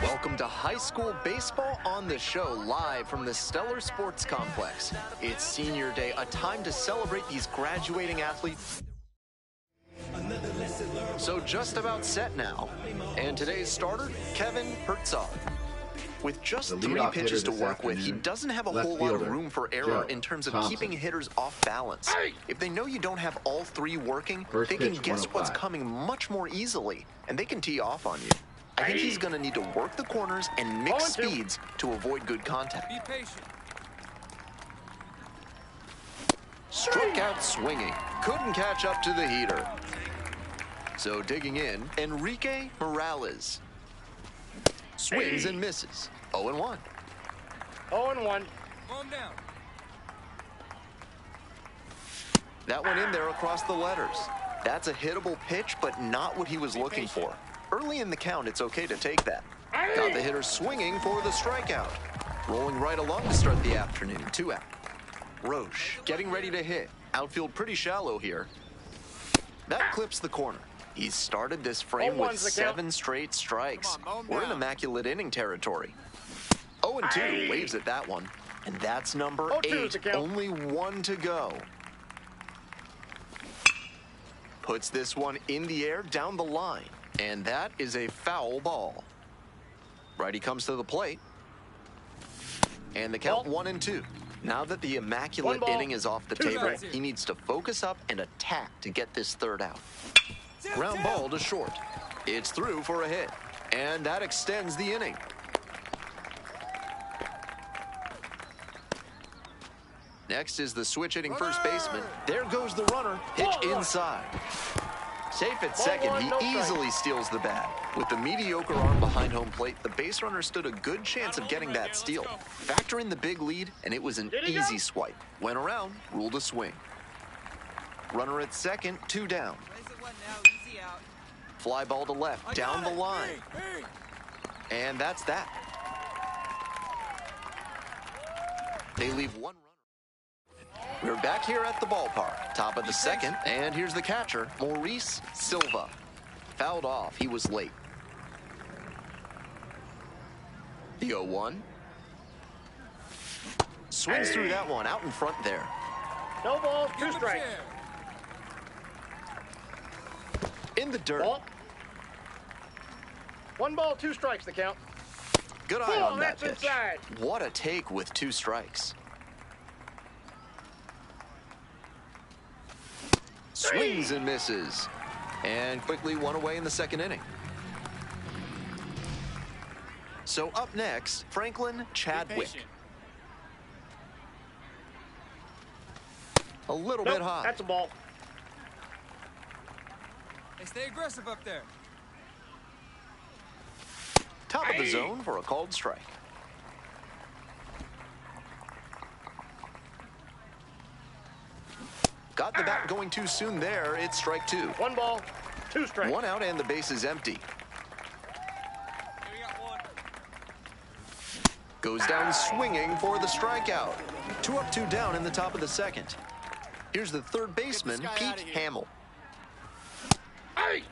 Welcome to high school baseball on the show, live from the Stellar Sports Complex. It's senior day, a time to celebrate these graduating athletes. So just about set now. And today's starter, Kevin Herzog. With just 3 pitches to work with, he doesn't have a whole lot of room for error in terms of keeping hitters off balance. If they know you don't have all 3 working, they can guess what's coming much more easily, and they can tee off on you. I think he's going to need to work the corners and mix speeds to avoid good contact. Be patient. Struck out swinging. Couldn't catch up to the heater. So digging in, Enrique Morales. Swings and misses. 0-1. 0-1. Calm down. That went in there across the letters. That's a hittable pitch, but not what he was looking for. Early in the count, it's okay to take that. Got the hitter swinging for the strikeout. Rolling right along to start the afternoon. 2 out. Roche getting ready to hit. Outfield pretty shallow here. That clips the corner. He's started this frame with 7 straight strikes. We're in immaculate inning territory. 0-2, waves at that one. And that's number 8. Only 1 to go. Puts this one in the air down the line. And that is a foul ball. Righty comes to the plate. And the count 1-2. Now that the immaculate inning is off the table, he needs to focus up and attack to get this 3rd out. Ground ball to short. It's through for a hit. And that extends the inning. Next is the switch hitting first baseman. There goes the runner. Pitch inside. Safe at second, he easily steals the bag. With the mediocre arm behind home plate, the base runner stood a good chance of getting that steal. Factor in the big lead, and it was an easy swipe. Went around, ruled a swing. Runner at second, 2 down. Fly ball to left, down the line. And that's that. They leave 1 runner. We're back here at the ballpark, top of the 2nd, and here's the catcher, Maurice Silva. Fouled off, he was late. The 0-1. Swings through that one, out in front there. No balls, 2 strikes. In the dirt. Ball. 1 ball, 2 strikes, the count. Good eye on that that's pitch. inside. What a take with 2 strikes. Swings and misses. And quickly 1 away in the 2nd inning. So up next, Franklin Chadwick. A little bit high. That's a ball. Hey, stay aggressive up there. Top of the zone for a called strike. Got the bat going too soon there. It's strike 2. 1 ball, 2 strikes. 1 out and the base is empty. Here we got 1. Goes down swinging for the strikeout. 2 up, 2 down in the top of the second. Here's the third baseman, Pete Hamill. Hey!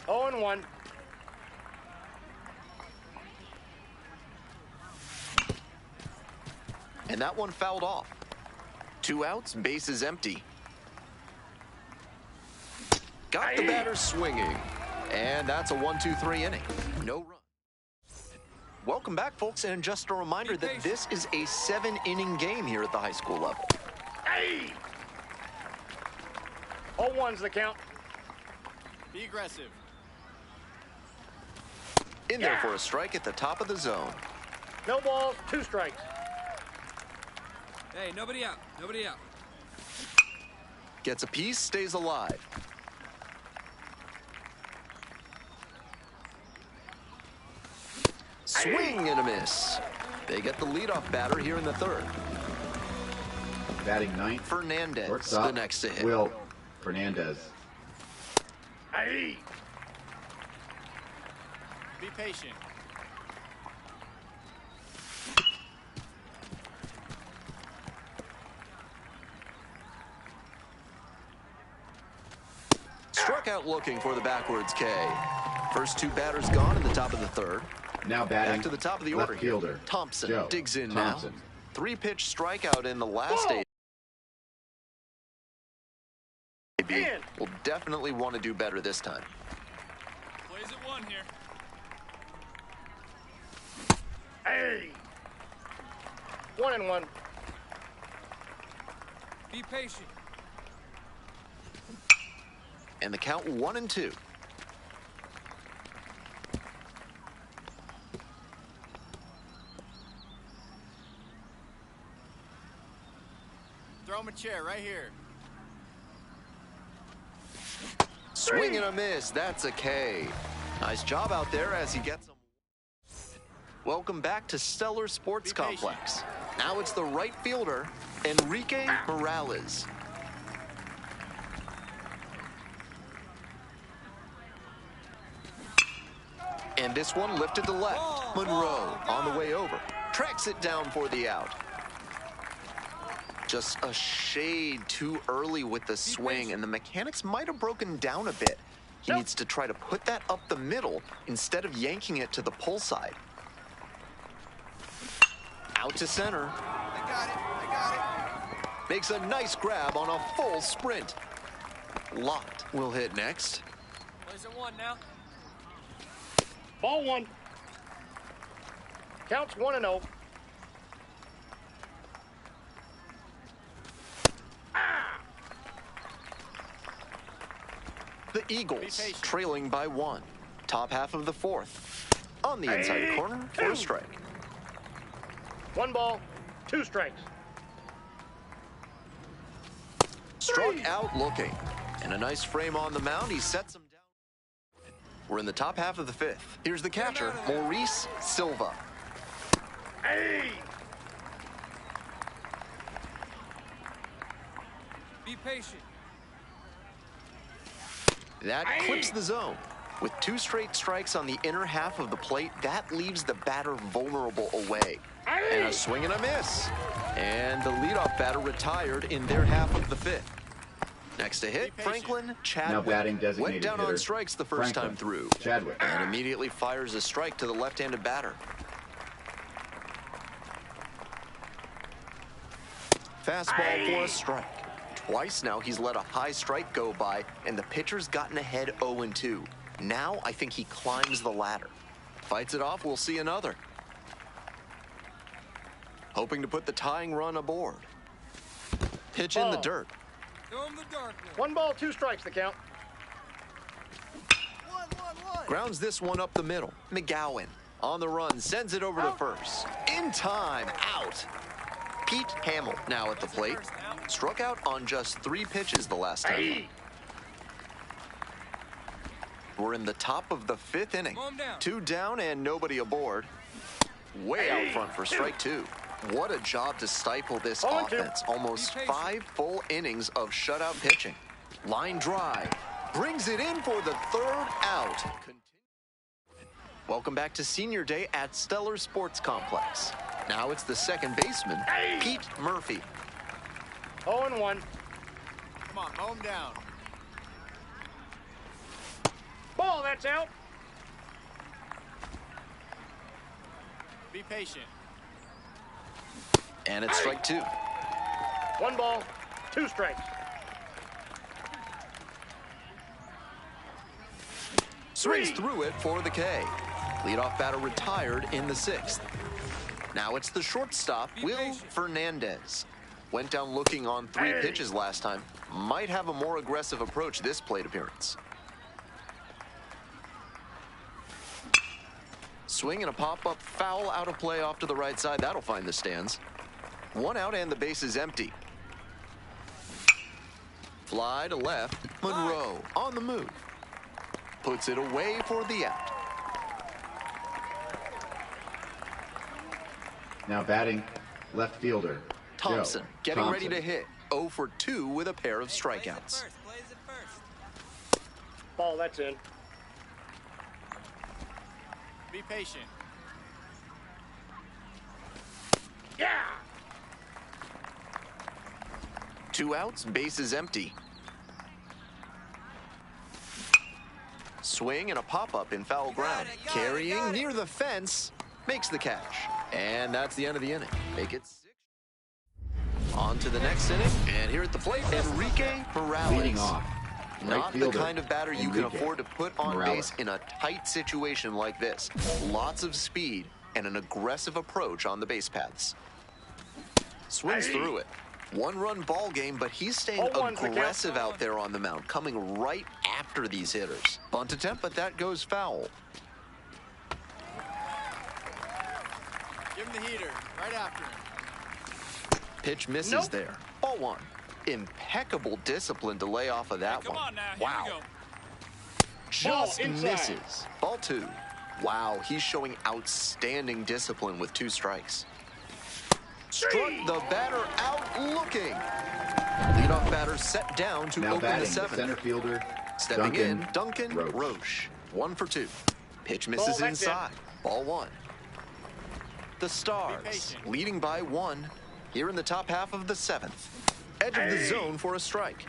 0-1. And that one fouled off. 2 outs, bases empty. Got the batter swinging. And that's a 1-2-3 inning. No run. Welcome back, folks, and just a reminder that this is a 7-inning game here at the high school level. Hey! 0-1's the count. Be aggressive. In there for a strike at the top of the zone. No balls, 2 strikes. Hey, nobody out. Nobody out. Gets a piece, stays alive. Swing and a miss. They get the leadoff batter here in the third. Batting ninth, Fernandez, shortstop, the next to hit. Will Fernandez. Hey! Be patient. Struck out looking for the backwards K. First 2 batters gone in the top of the third. Now batting Back to the top of the left order. fielder Thompson Joe digs in Thompson. now. 3-pitch strikeout in the last Whoa! 8. Man. Will definitely want to do better this time. Plays at 1 here. Hey! 1-1. Be patient. And the count 1-2. Throw him a chair right here. Swing and a miss. That's a K. Nice job out there as he gets them. Welcome back to Stellar Sports Be patient. Complex. Now it's the right fielder, Enrique Morales. And this one lifted to left. Monroe on the way over. Tracks it down for the out. Just a shade too early with the swing, and the mechanics might have broken down a bit. He needs to try to put that up the middle instead of yanking it to the pull side. Out to center. I got it. Makes a nice grab on a full sprint. Locked will hit next. Plays at 1 now. Ball 1. Counts 1-0. The Eagles patient. trailing by 1. Top half of the fourth. On the inside corner for a strike. 1 ball, 2 strikes. Struck out looking. And a nice frame on the mound. He sets him down. We're in the top half of the fifth. Here's the catcher, Maurice Silva. Hey! Be patient. That clips the zone. With 2 straight strikes on the inner half of the plate, that leaves the batter vulnerable away. And a swing and a miss. And the leadoff batter retired in their half of the fifth. Next to hit, Franklin Chadwick. Now batting designated Went down hitter, on strikes the first Franklin time through. Chadwick. And immediately fires a strike to the left-handed batter. Fastball for a strike. Twice now he's let a high strike go by, and the pitcher's gotten ahead 0-2. Now I think he climbs the ladder. Fights it off, we'll see another. Hoping to put the tying run aboard. Pitch in the Ball. dirt. Throw him the dark one. 1 ball, 2 strikes the count. One. Grounds this one up the middle. McGowan on the run, sends it over to first. In time, out. Pete Hamill now at the plate. Struck out on just 3 pitches the last time. Hey! We're in the top of the 5th inning. Calm down. 2 down and nobody aboard. Way out front for strike 2. What a job to stifle this 0-2. offense. Almost Be patient. 5 full innings of shutout pitching. Line drive. Brings it in for the 3rd out. Welcome back to Senior Day at Stellar Sports Complex. Now it's the second baseman, Pete Murphy. 0-1. Come on, mow him down. Ball, that's out. Be patient. And it's strike two. 1 ball, 2 strikes. Swings through it for the K. Leadoff batter retired in the 6th. Now it's the shortstop, Will Fernandez. Went down looking on 3 pitches last time. Might have a more aggressive approach this plate appearance. Swing and a pop-up foul out of play off to the right side. That'll find the stands. 1 out and the base is empty. Fly to left. Monroe on the move. Puts it away for the out. Now batting, left fielder, Thompson Joe getting Thompson. ready to hit. 0 for 2 with a pair of strikeouts. Ball, that's in. Be patient. Yeah! 2 outs, base is empty. Swing and a pop-up in foul ground. Carrying near the fence, makes the catch. And that's the end of the inning. Make it 6. On to the next inning, and here at the plate, Enrique Morales. Leading off. Not the fielder, kind of batter you can Enrique afford to put on Morales. base in a tight situation like this. Lots of speed and an aggressive approach on the base paths. Swings through it. 1-run ball game, but he's staying 0-1's the count. aggressive out there on the mound, coming right after these hitters. Bunt attempt, but that goes foul. Give him the heater. Right after him. Pitch misses Nope. there. Ball 1. Impeccable discipline to lay off of that Come one. on now. Here Wow. we go. Just Ball inside. misses. Ball 2. Wow, he's showing outstanding discipline with 2 strikes. Struck the batter out looking. Leadoff batter set down to Now open batting, the the 7th. center fielder, Stepping in, Duncan Roach. Roche. 1 for 2. Pitch misses Ball, that's inside. Ball 1. The Be Stars patient. leading by 1 here in the top half of the 7th. Edge of the zone for a strike.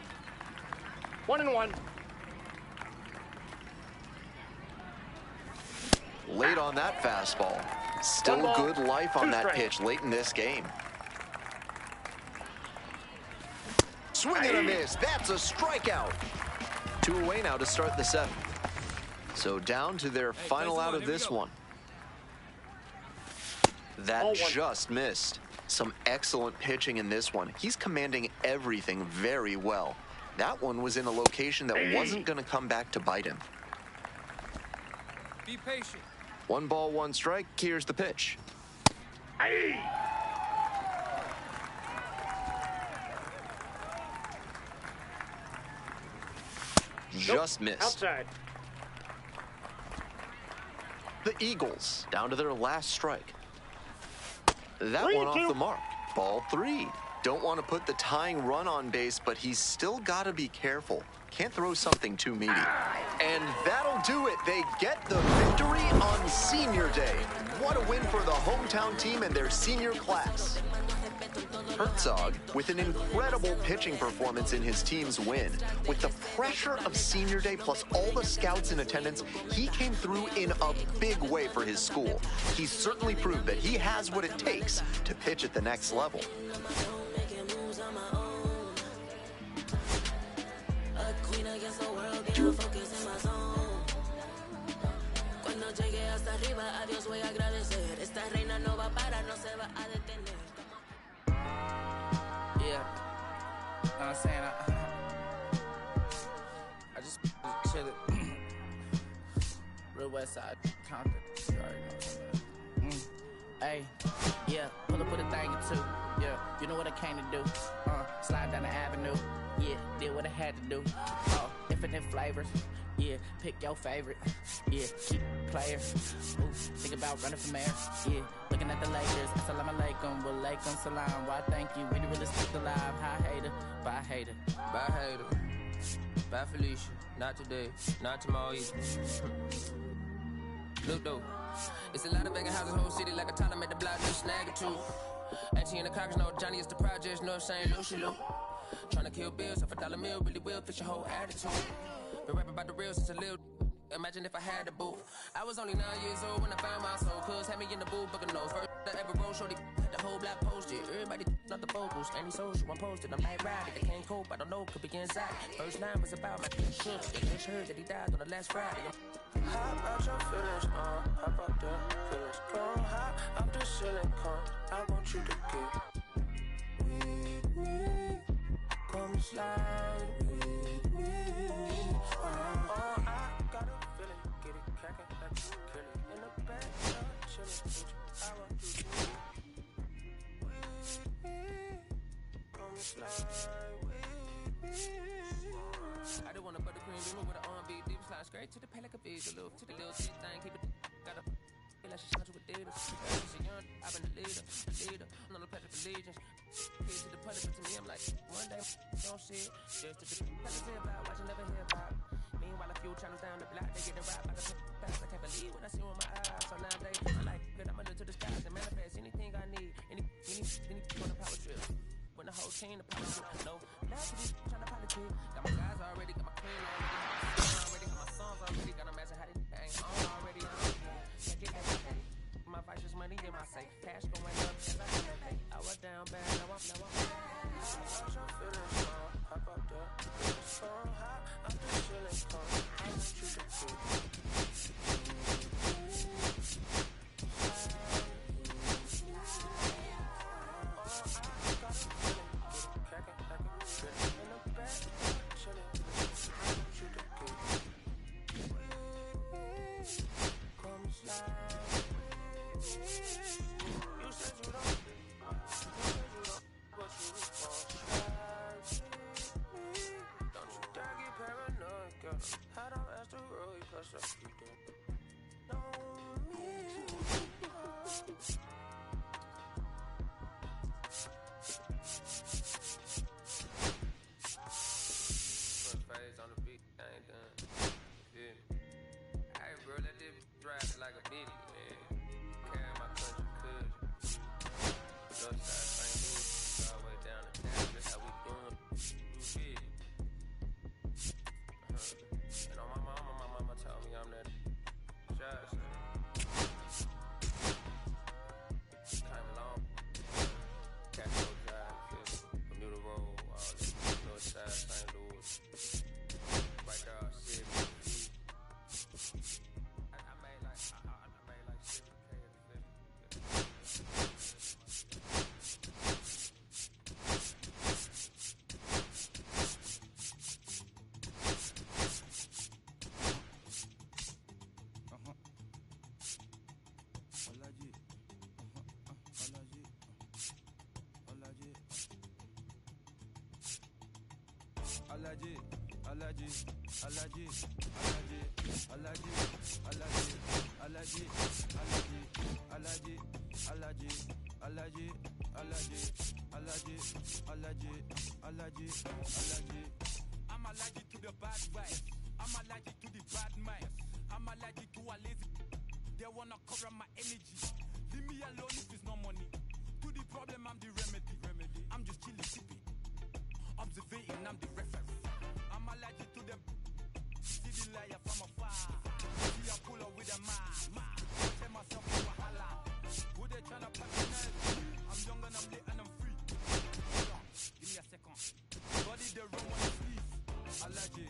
1-1. Late on that fastball. Still 1 ball, good life on 2 that strikes. pitch late in this game. Swing and a miss. That's a strikeout. 2 away now to start the 7th. So down to their final place out one. of Here we this go. one. That Ball 1. just missed. Some excellent pitching in this one. He's commanding everything very well. That one was in a location that wasn't going to come back to bite him. Be patient. 1 ball, 1 strike. Here's the pitch. Just missed. Outside. The Eagles down to their last strike. That 3-2. one off the mark. Ball 3. Don't want to put the tying run on base, but he's still got to be careful. Can't throw something too meaty. And that'll do it. They get the victory on Senior Day. What a win for the hometown team and their senior class. Herzog with an incredible pitching performance in his team's win. With the pressure of Senior Day plus all the scouts in attendance, he came through in a big way for his school. He certainly proved that he has what it takes to pitch at the next level. Yeah, I'm saying I just chillin'. Real West Side, Compton. You already know what I'm at. Hey, yeah, pull up with a thing or two. Yeah, you know what I came to do. Slide down the avenue. Yeah, did what I had to do. Infinite flavors. Yeah, pick your favorite. Yeah, keep player. Ooh, think about running from air. Yeah, looking at the Lakers. Assalamu alaikum, wa alaikum salam. Why thank you, we really stick alive. Hi hater, bye hater. Bye hater. Bye Felicia. Not today. Not tomorrow either. Ludo. It's a lot of vacant houses, whole city like a Tyler made the block, just snag or two. Auntie and the cockers know Johnny is the projects, North St. Lucia. Tryna kill bills, if $1 meal really will fix your whole attitude. Been rapping about the real since a little. Imagine if I had the booth. I was only 9 years old when I found my soul. Cuz had me in the booth, booking nose. First I ever rolled, shorty, the whole block posted. Everybody not the vocals, any social, I'm posted. I'm like riding, they can't cope, I don't know, could be inside. First line was about my shook. They just heard that he died on the last Friday. Hop out your feelings, hop out the feelings. Come hop out the ceiling, come. I want you to get weak. Come slide with I got a feeling, get it crackin' like you kill it. In the back, chillin', bitch, I want you to come slide with me. I just want a buttercream beamer with an R&B deep slide straight to the pay like a visa, little to the little shit thing, keep it, got a feel like she shot you with data. She's a young, I've been the leader, I'm on the pledge of allegiance. Kids to the public, but to me, I'm like, one day, don't see it. Just to be about watching, never hear about. Meanwhile, a few channels down the block, they getting robbed by the fast. I can't believe what I see with my eyes. So nowadays, I like good, I'ma look to the skies and manifest anything I need. Any on the power trip. When the whole team, the power trip. No, love to be trying to politic. Got my guys already, got my queen already, got my songs already, got them asking how they hang on already. Can't get that day. My vice is money in my safe. Cash going up, I was down bad, now I'm hop your feelings, hop out there. So hot, I'm just chillin', I want you to feel. I got a feeling, crackin' like a feeling. In the back, chillin', I want you to feel. Come slide. You said you don't, but you respond. Don't you dare get paranoid, girl. Hot on asteroid, plus up you don't know me. Front phase on the beat, I ain't done. Yeah. Hey, bro, let this drive like a bitty, man. Carry my country could. North side, St. Louis, all the way down to town. That's how we doing. You feel? And on my mama told me I'm that shot. Came along. Got no drive, Bermuda Road, all that. North side, St. Louis. Right there, city. I made like 7K at the I'm allergic to the bad vibes. I'm allergic to the bad minds. I'm allergic to a lazy. They wanna cover my energy. Leave me alone if it's no money. To the problem, I'm the remedy. I'm just chilling, sipping. Observating, I'm the referee. I'm allergic to the see the liar from afar. See I pull up with a ma. Tell myself I'm a holla. Who they tryna patronize? I'm young and I'm lit and I'm free. Hold on, give me a second. Body the room on the sleeve. Allergy.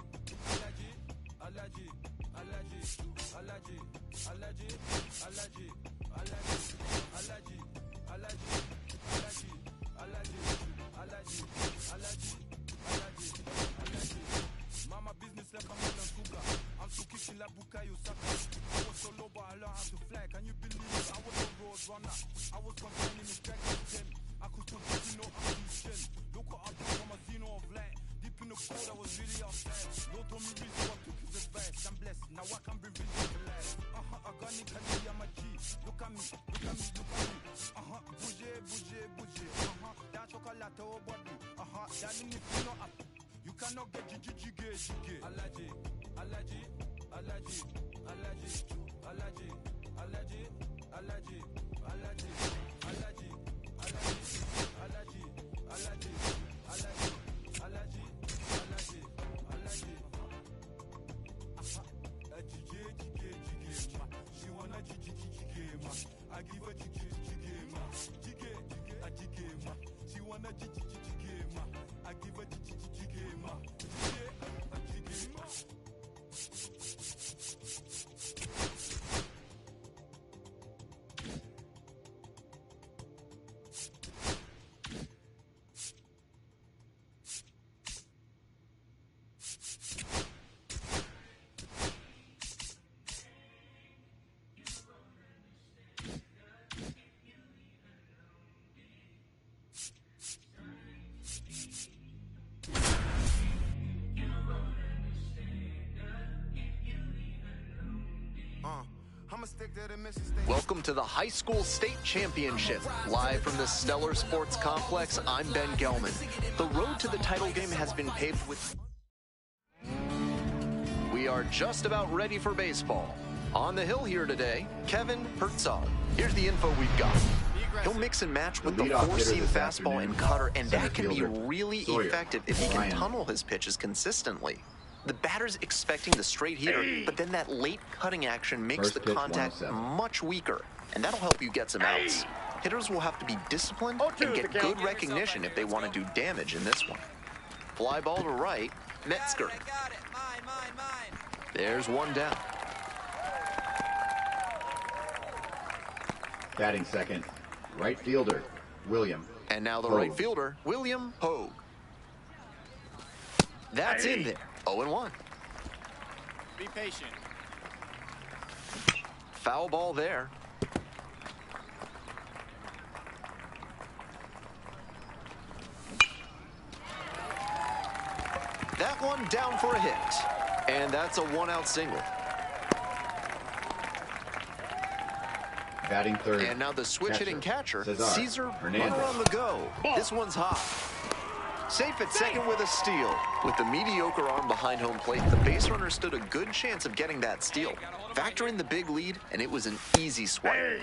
Mama business like I'm on Suga. I'm too kicking like Bukayo Saka. I was so low but I learned how to fly. Can you believe I was a road runner? I was complaining in pregnant. I could still you know I'm too shin. Look what I do from a zeno of light. Deep in the cold I was really outside. Lord told me reason what took his advice. I'm blessed, now I can be really alive. I got Nick and I'm a G. Look at me. Bougie. That chocolate or body. That in if you know up. You cannot get jiggy. Allergy. Welcome to the High School State Championship. Live from the Stellar Sports Complex, I'm Ben Gelman. The road to the title game has been paved with... We are just about ready for baseball. On the hill here today, Kevin Herzog. Here's the info we've got. He'll mix and match with the four-seam fastball and cutter, and that can be really effective if he can tunnel his pitches consistently. The batter's expecting the straight hitter, but then that late cutting action makes the contact much weaker, and that'll help you get some outs. Hitters will have to be disciplined and get good recognition if they want to do damage in this one. Fly ball to right, Metzger. There's one down. Batting second, right fielder, William. And now the Hogue. right fielder, William Hogue. That's in there. 0-1. Be patient. Foul ball there. That one down for a hit. And that's a one-out single. Batting third. And now the switch-hitting catcher, Cesar Hernandez. runner on the go. This one's hot. Safe at second with a steal. With the mediocre arm behind home plate, the base runner stood a good chance of getting that steal. Factor in the big lead, and it was an easy swipe. Hey,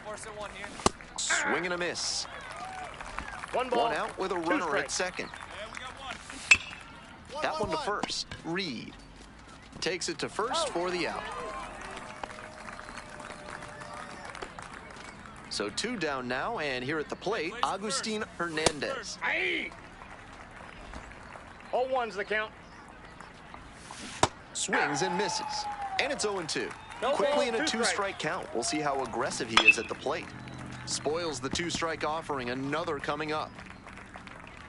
force it one here. Swing and a miss. One ball. One out with a Two runner at strikes. second. We got one. That one to first. Reed takes it to first for the out. So two down now, and here at the plate, Agustin Hernandez. 0-1's the count. Swings and misses. And it's 0-2. No Quickly in ball, a two two-strike count. We'll see how aggressive he is at the plate. Spoils the two-strike offering. Another coming up.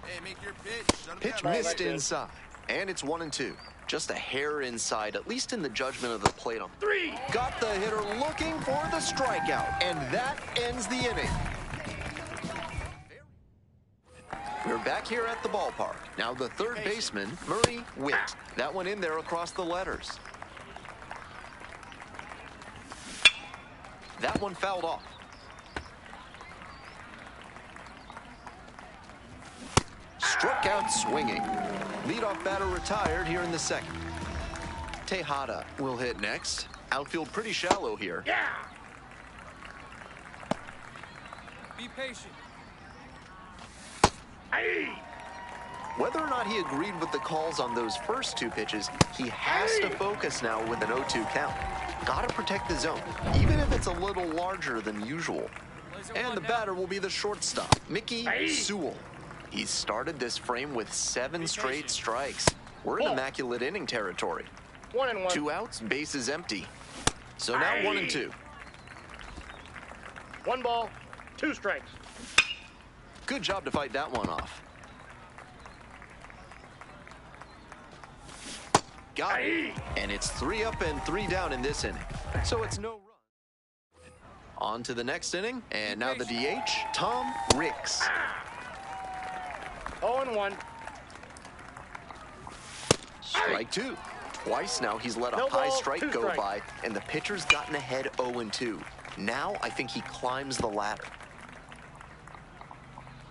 Hey, make your pitch. Shut him Pitch down. missed like this. inside. And it's 1-2. Just a hair inside, at least in the judgment of the plate on 3. Got the hitter looking for the strikeout, and that ends the inning. We're back here at the ballpark. Now the third baseman, Murray Witt. That one in there across the letters. That one fouled off. Struck out swinging. Leadoff batter retired here in the second. Tejada will hit next. Outfield pretty shallow here. Yeah. Be patient. Whether or not he agreed with the calls on those first two pitches, he has to focus now with an 0-2 count. Gotta protect the zone, even if it's a little larger than usual. And the batter will be the shortstop, Mickey Sewell. He's started this frame with 7 straight strikes. We're in immaculate inning territory. 1-1. 2 outs, bases empty. So now 1-2. 1 ball, 2 strikes. Good job to fight that one off. Got it. And it's 3 up and 3 down in this inning. So it's no run. On to the next inning. And now the DH, Tom Ricks. 0-1. Strike 2. Twice now he's let a No high ball, strike 2 go strikes. by, and the pitcher's gotten ahead 0-2. Now I think he climbs the ladder.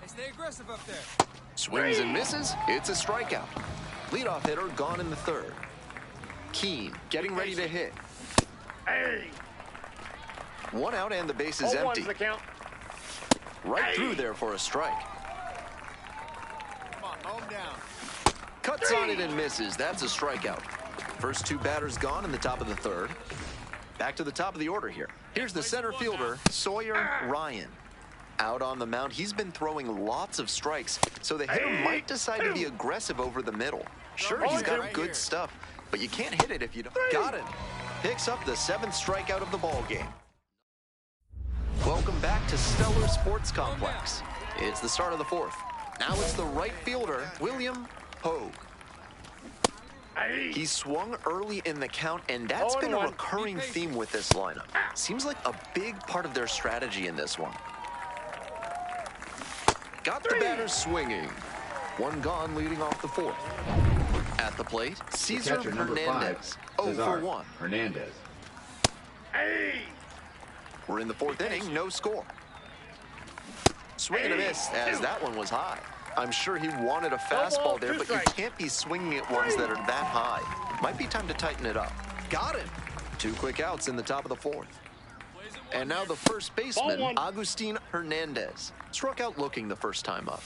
Hey, stay aggressive up there. Swings and misses. It's a strikeout. Leadoff hitter gone in the third. Keene getting ready to hit. Hey. One out and the base is 0-1's empty. the count. Right through there for a strike. Come on, home down. Cuts on it and misses. That's a strikeout. First two batters gone in the top of the third. Back to the top of the order here. Here's the center fielder, Sawyer Ryan. Out on the mound, he's been throwing lots of strikes, so the hitter might decide to be aggressive over the middle. Sure, he's got Right good here. stuff, but you can't hit it if you don't. Got it. Picks up the 7th strikeout of the ball game. Welcome back to Stellar Sports Complex. It's the start of the 4th. Now it's the right fielder, William Pogue. He swung early in the count, and that's been a 0-1. recurring theme with this lineup. Seems like a big part of their strategy in this one. Got the batters swinging. One gone leading off the 4th. At the plate, The Cesar catcher, number 5, Hernandez. 0 Cesar for 1. Hernandez. We're in the 4th inning, no score. Swing and a miss, as that one was high. I'm sure he wanted a fastball there, but you can't be swinging at ones that are that high. Might be time to tighten it up. Got him. 2 quick outs in the top of the 4th. And now the first baseman, Agustin Hernandez. Struck out looking the first time up.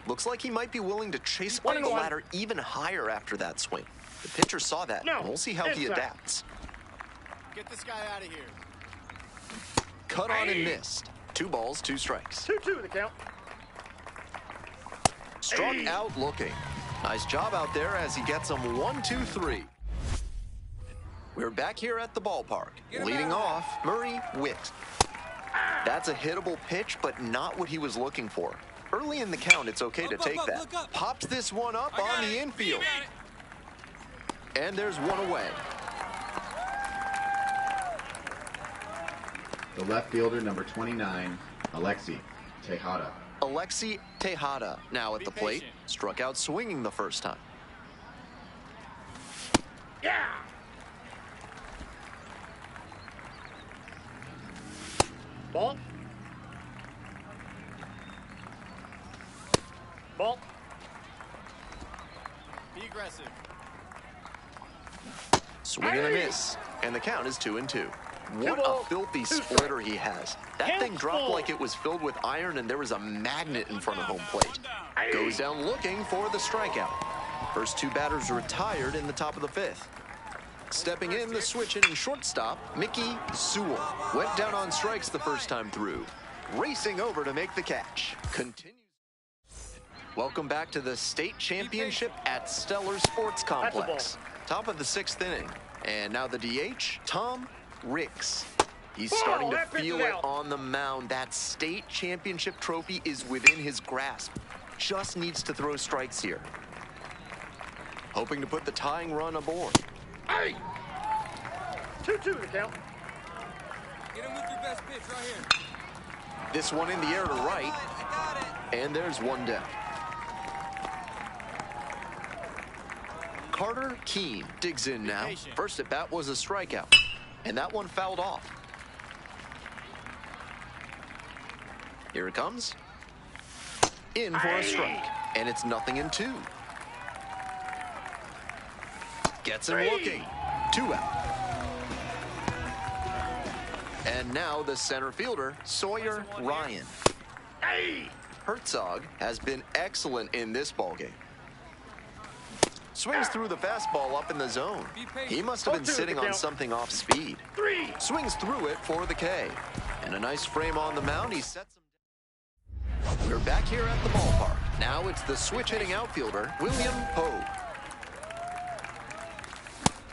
Looks like he might be willing to chase up the ladder even higher after that swing. The pitcher saw that, and we'll see how he adapts. Get this guy out of here. Cut on and missed. 2 balls, 2 strikes. 2-2 the count. Struck out looking. Nice job out there as he gets him 1-2-3. We're back here at the ballpark. Leading off, Murray Witt. That's a hittable pitch, but not what he was looking for. Early in the count, it's okay to take that. Pops this one up on the infield. And there's one away. The left fielder, number 29, Alexi Tejada. Alexi Tejada now at the plate. Struck out swinging the first time. Yeah. Ball. Ball. Be aggressive. Swing and a miss. And the count is 2-2. What a filthy splitter he has. That thing dropped like it was filled with iron and there was a magnet in front of home plate. Goes down looking for the strikeout. First 2 batters retired in the top of the 5th. Stepping in, the switch hitting shortstop, Mickey Sewell. Went down on strikes the first time through. Racing over to make the catch. Continues. Welcome back to the state championship at Stellar Sports Complex. Top of the 6th inning. And now the DH, Tom Ricks. He's starting to feel it on the mound. That state championship trophy is within his grasp. Just needs to throw strikes here. Hoping to put the tying run aboard. 2-2 the count. Get him with your best pitch right here. This one in the air to right. I got it. And there's one down. Carter Keene digs in now. First at bat was a strikeout. And that one fouled off. Here it comes. In for a strike. And it's 0-2. Gets him looking. 2 out. And now the center fielder, Sawyer Ryan. Herzog has been excellent in this ballgame. Swings through the fastball up in the zone. He must have been sitting on something off speed. Swings through it for the K. And a nice frame on the mound. He sets him down. We're back here at the ballpark. Now it's the switch-hitting outfielder, William Pogue.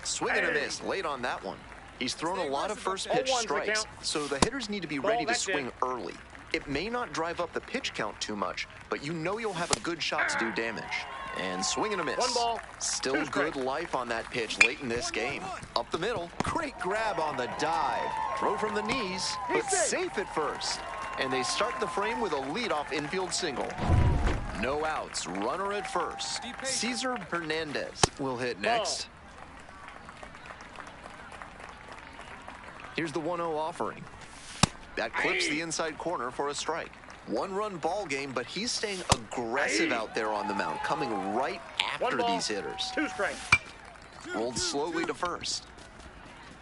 Swing and a miss late on that one. He's thrown a lot of first-pitch strikes, so the hitters need to be ready to swing early. It may not drive up the pitch count too much, but you know you'll have a good shot to do damage. And swing and a miss. 1 ball. Still good life on that pitch late in this game. Up the middle. Great grab on the dive. Throw from the knees, but safe at first. And they start the frame with a leadoff infield single. No outs. Runner at first. Cesar Hernandez will hit next. Here's the 1-0 offering. That clips the inside corner for a strike. 1-run ball game, but he's staying aggressive out there on the mound, coming right after these hitters. 2 strikes. Rolled slowly to first.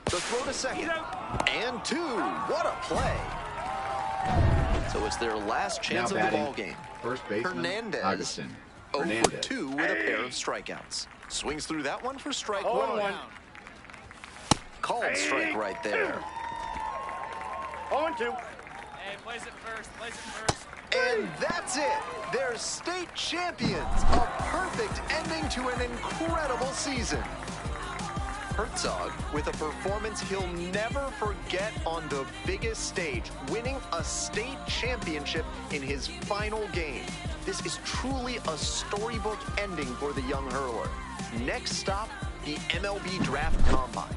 The throw to second. And 2. What a play. So it's their last chance of the ball game. First baseman, Hernandez. Augustin. 0 for Hernandez. 2 with a pair of strikeouts. Swings through that one for strike 1. Called strike right there. 0-2. Hey, plays it first. And that's it. They're state champions. A perfect ending to an incredible season. Herzog with a performance he'll never forget on the biggest stage, winning a state championship in his final game. This is truly a storybook ending for the young hurler. Next stop, the MLB Draft Combine.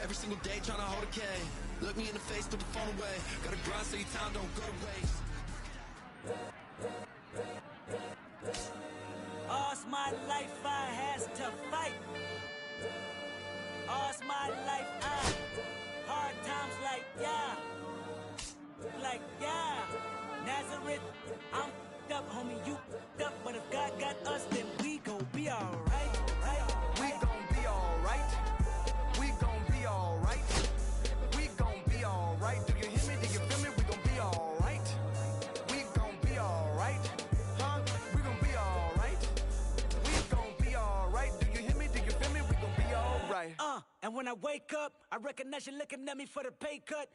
Every single day trying to hold a K. Look me in the face, put the phone away. Gotta grind so your time don't go to waste. All's my life I has to fight. All's my life I hard times like Nazareth. I'm up, homie, you up, but if God got us, then we gon' be alright. We gon' be alright. We gon' be alright. We gon' be alright. Do you hear me? Do you feel me? We gon' be alright. We gon' be alright. Huh? We gon' be alright. We gon' be alright. Do you hear me? Do you feel me? We gon' be alright. And when I wake up, I recognize you looking at me for the pay cut.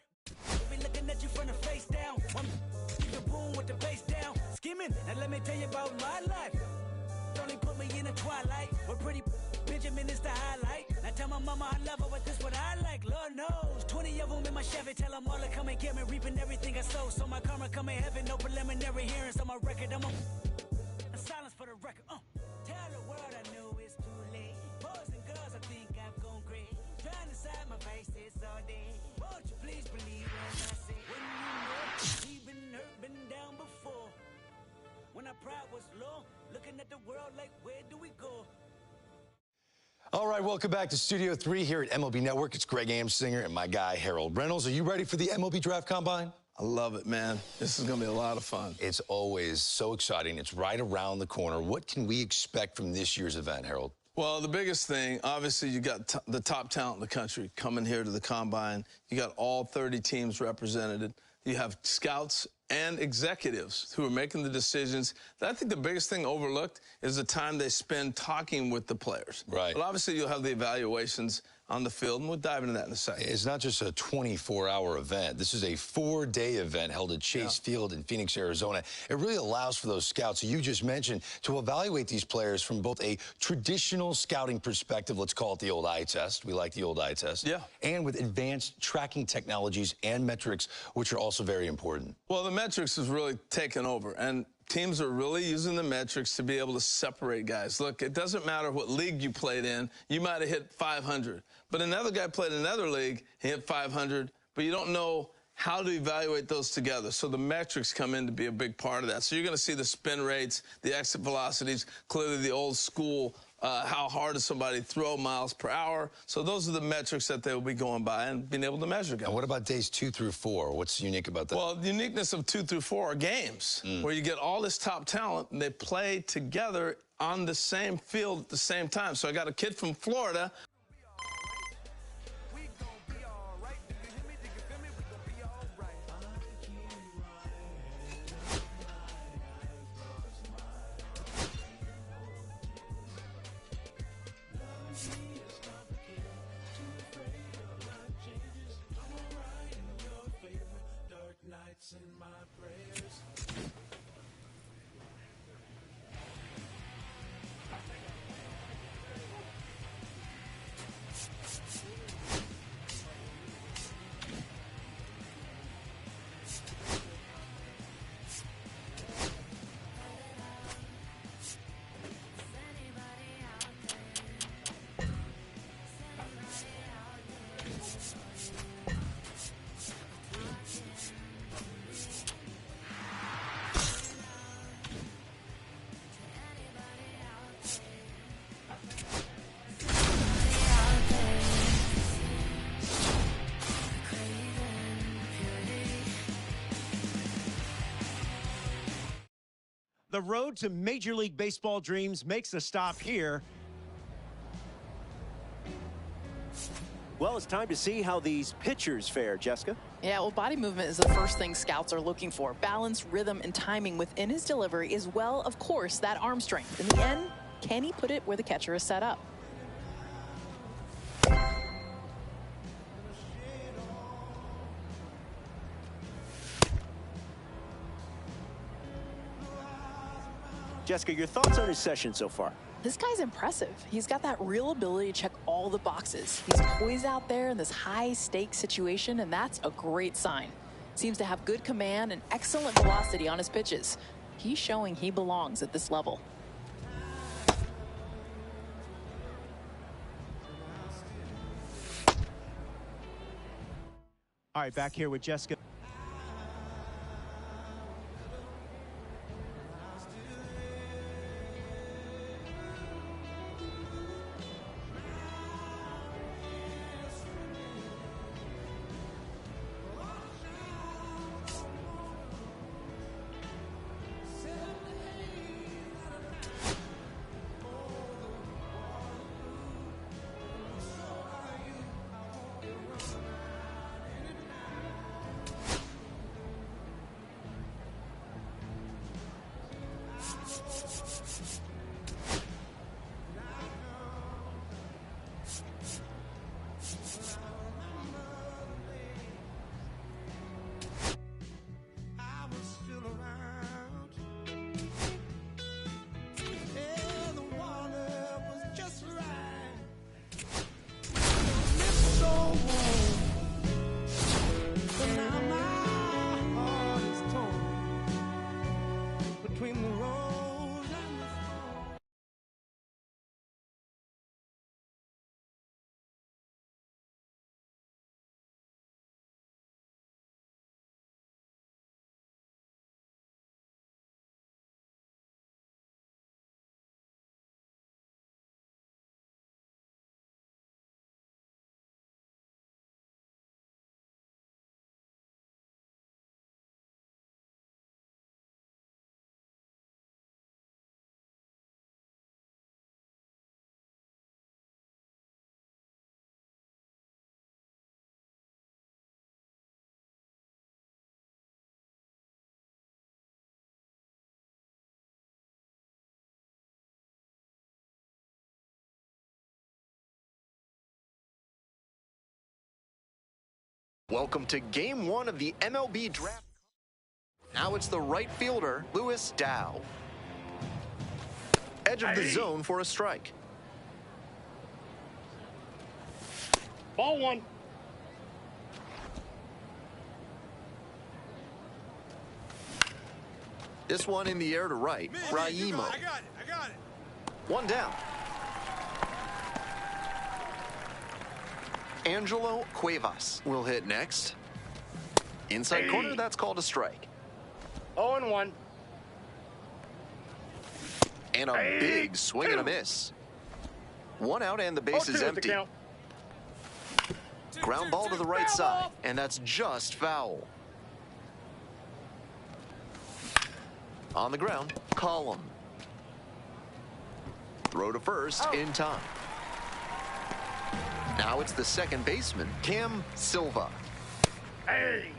Be looking at you from the face down. The boom with the bass down. Skimming, and let me tell you about my life. Only put me in the twilight. We're pretty Benjamin is the highlight. Now tell my mama I love her, but this what I like. Lord knows, 20 of them in my Chevy. Tell them all to come and get me, reaping everything I sow. So my karma come in heaven, no preliminary hearings on my record. I'm on silence for the record. Tell the world I know it's too late. Boys and girls, I think I've gone great. Trying to side my face, it's all day. Won't you please believe when I say, when you know we've been hurt, been down before. When our pride was low, looking at the world like, where do we go? All right, welcome back to Studio 3 here at MLB Network. It's Greg Amsinger and my guy, Harold Reynolds. Are you ready for the MLB Draft Combine? I love it, man. This is going to be a lot of fun. It's always so exciting. It's right around the corner. What can we expect from this year's event, Harold? Well, the biggest thing, obviously, you got the top talent in the country coming here to the Combine. You got all 30 teams represented. You have scouts and executives who are making the decisions. I think the biggest thing overlooked is the time they spend talking with the players. Right. But obviously, you'll have the evaluations on the field, and we'll dive into that in a second. It's not just a 24-hour event. This is a 4-day event held at Chase Field in Phoenix, Arizona. It really allows for those scouts you just mentioned to evaluate these players from both a traditional scouting perspective, let's call it the old eye test. We like the old eye test. Yeah. And with advanced tracking technologies and metrics, which are also very important. Well, the metrics has really taken over, and teams are really using the metrics to be able to separate guys. Look, it doesn't matter what league you played in. You might have hit 500. But another guy played in another league, he hit 500, but you don't know how to evaluate those together. So the metrics come in to be a big part of that. So you're going to see the spin rates, the exit velocities, clearly the old school, how hard does somebody throw miles per hour. So those are the metrics that they'll be going by and being able to measure guys. And what about days 2 through 4? What's unique about that? Well, the uniqueness of 2 through 4 are games where you get all this top talent and they play together on the same field at the same time. So I got a kid from Florida. The road to Major League Baseball dreams makes a stop here. Well, it's time to see how these pitchers fare, Jessica. Yeah, well, body movement is the first thing scouts are looking for. Balance, rhythm, and timing within his delivery, as well, of course, that arm strength. In the end, can he put it where the catcher is set up? Jessica, your thoughts on his session so far? This guy's impressive. He's got that real ability to check all the boxes. He's poised out there in this high-stakes situation, and that's a great sign. Seems to have good command and excellent velocity on his pitches. He's showing he belongs at this level. All right, back here with Jessica. Welcome to Game 1 of the MLB Draft. Now it's the right fielder, Lewis Dow. Edge of the zone for a strike. Ball one. This one in the air to right, Raimo. I got it. One down. Angelo Cuevas will hit next. Inside corner, that's called a strike. 0-1. And a big swing and a miss. One out and the base is empty. Ground ball to the right side, and that's just foul. On the ground, Column. Throw to first in time. Now it's the second baseman, Cam Silva. Hey!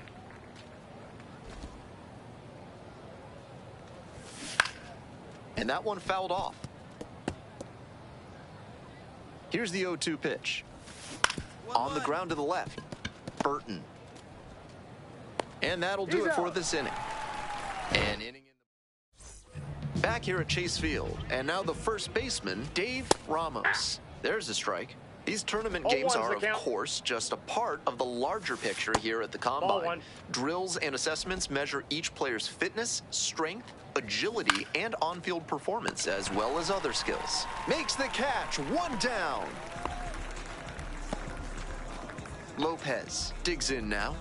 And that one fouled off. Here's the 0-2 pitch. On the ground to the left, Burton. And that'll do it for this inning. An inning in the... Back here at Chase Field, and now the first baseman, Dave Ramos. There's a strike. These tournament games are, of course, just a part of the larger picture here at the Combine. Drills and assessments measure each player's fitness, strength, agility, and on-field performance, as well as other skills. Makes the catch, one down. Lopez digs in now.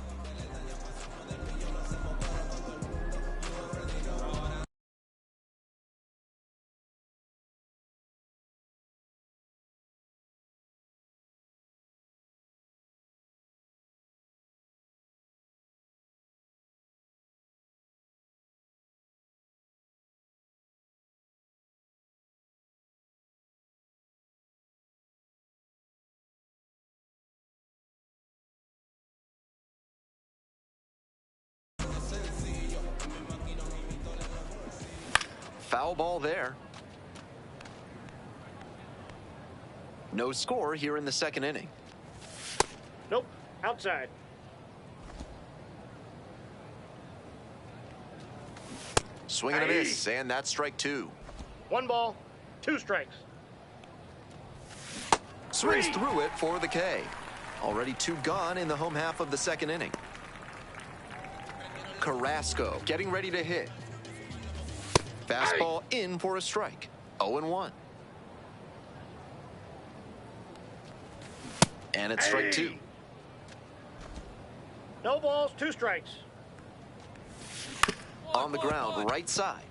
Foul ball there. No score here in the second inning. Nope, outside. Swing and a miss, and that's strike two. 1 ball, 2 strikes. Swings through it for the K. Already 2 gone in the home half of the second inning. Carrasco getting ready to hit. Fastball in for a strike. 0-1. And it's strike 2. No balls, 2 strikes. On the ground, right side.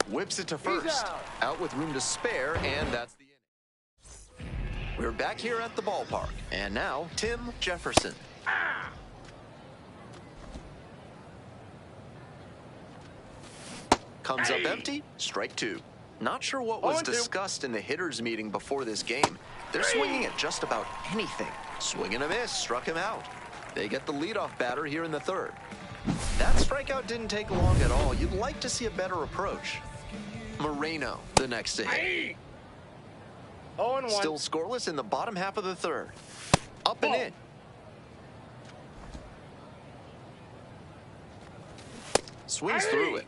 Whips it to first. Out with room to spare, and that's the inning. We're back here at the ballpark. And now, Tim Jefferson. Comes up empty, strike 2. Not sure what was discussed in the hitters meeting before this game. They're swinging at just about anything. Swing and a miss, struck him out. They get the leadoff batter here in the third. That strikeout didn't take long at all. You'd like to see a better approach. Moreno, the next to hit. 0-1. Still scoreless in the bottom half of the third. Up and in. Swings through it.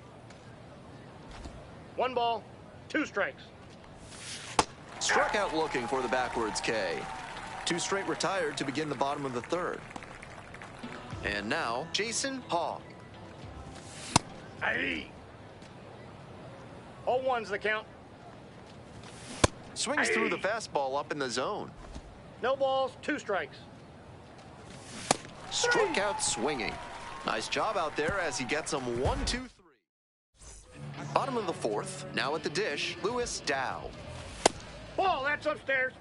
1 ball, 2 strikes. Struck out looking for the backwards K. 2 straight retired to begin the bottom of the third. And now, Jason Hogg. 0-1's the count. Swings through the fastball up in the zone. No balls, 2 strikes. Struck out swinging. Nice job out there as he gets him 1-2-3. Bottom of the fourth, now at the dish, Lewis Dow. Ball, that's upstairs.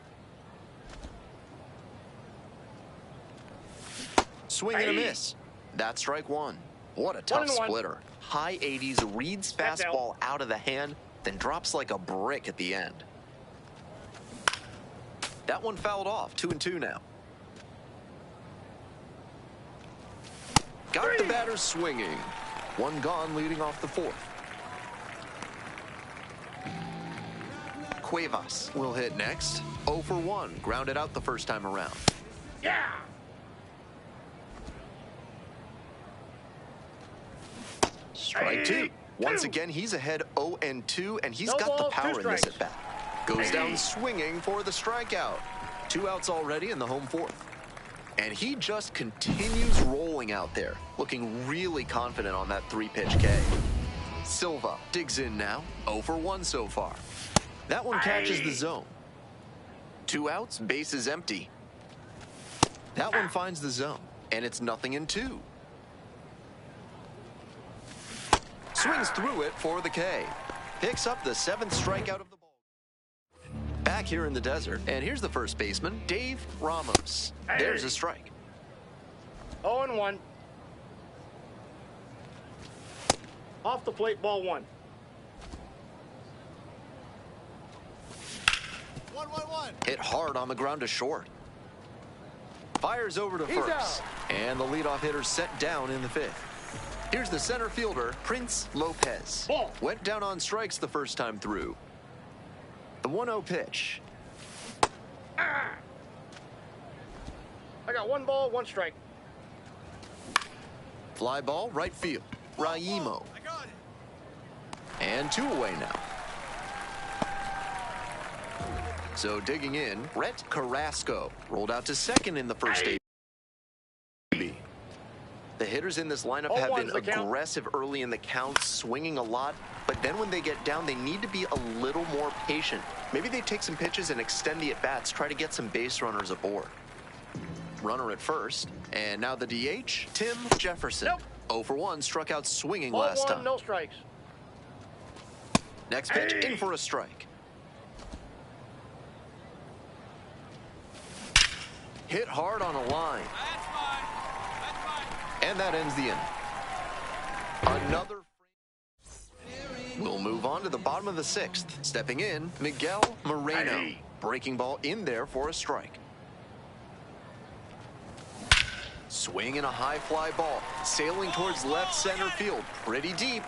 Swing and a miss. That's strike 1. What a tough splitter. High 80s, reads fastball out of the hand, then drops like a brick at the end. That one fouled off, 2-2 now. Got the batter swinging. 1 gone leading off the fourth. Cuevas will hit next. 0 for 1, grounded out the first time around. Yeah. Strike 2. Once again, he's ahead 0-2, and he's got the power in this at bat. Goes down swinging for the strikeout. 2 outs already in the home fourth. And he just continues rolling out there, looking really confident on that 3-pitch K. Silva digs in now, 0 for 1 so far. That one catches the zone. 2 outs, base is empty. That one finds the zone, and it's 0-2. Swings through it for the K. Picks up the 7th strikeout of the ball. Back here in the desert, and here's the first baseman, Dave Ramos. There's a strike. 0-1. Off the plate, ball 1. Hit hard on the ground to short. Fires over to first. And the leadoff hitter set down in the fifth. Here's the center fielder, Prince Lopez. Ball. Went down on strikes the first time through. The 1-0 pitch. I got 1 ball, 1 strike. Fly ball, right field. Raimo. And 2 away now. So digging in, Brett Carrasco rolled out to second in the first AB. The hitters in this lineup have been aggressive early in the count, swinging a lot, but then when they get down, they need to be a little more patient. Maybe they take some pitches and extend the at-bats, try to get some base runners aboard. Runner at first, and now the DH, Tim Jefferson. 0 for 1, struck out swinging last time. No strikes. Next pitch, in for a strike. Hit hard on a line. And that ends the inning. Another. We'll move on to the bottom of the 6th. Stepping in, Miguel Moreno. Breaking ball in there for a strike. Swing and a high fly ball. Sailing towards left center field. Pretty deep.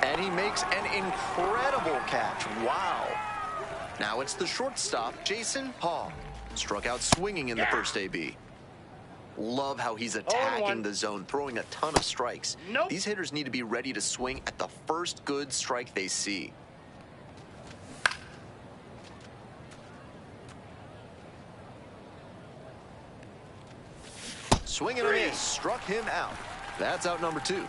And he makes an incredible catch. Wow. Now it's the shortstop, Jason Hogg. Struck out swinging in the first AB. Love how he's attacking the zone, throwing a ton of strikes. These hitters need to be ready to swing at the first good strike they see. Swing and a miss, struck him out. That's out number 2.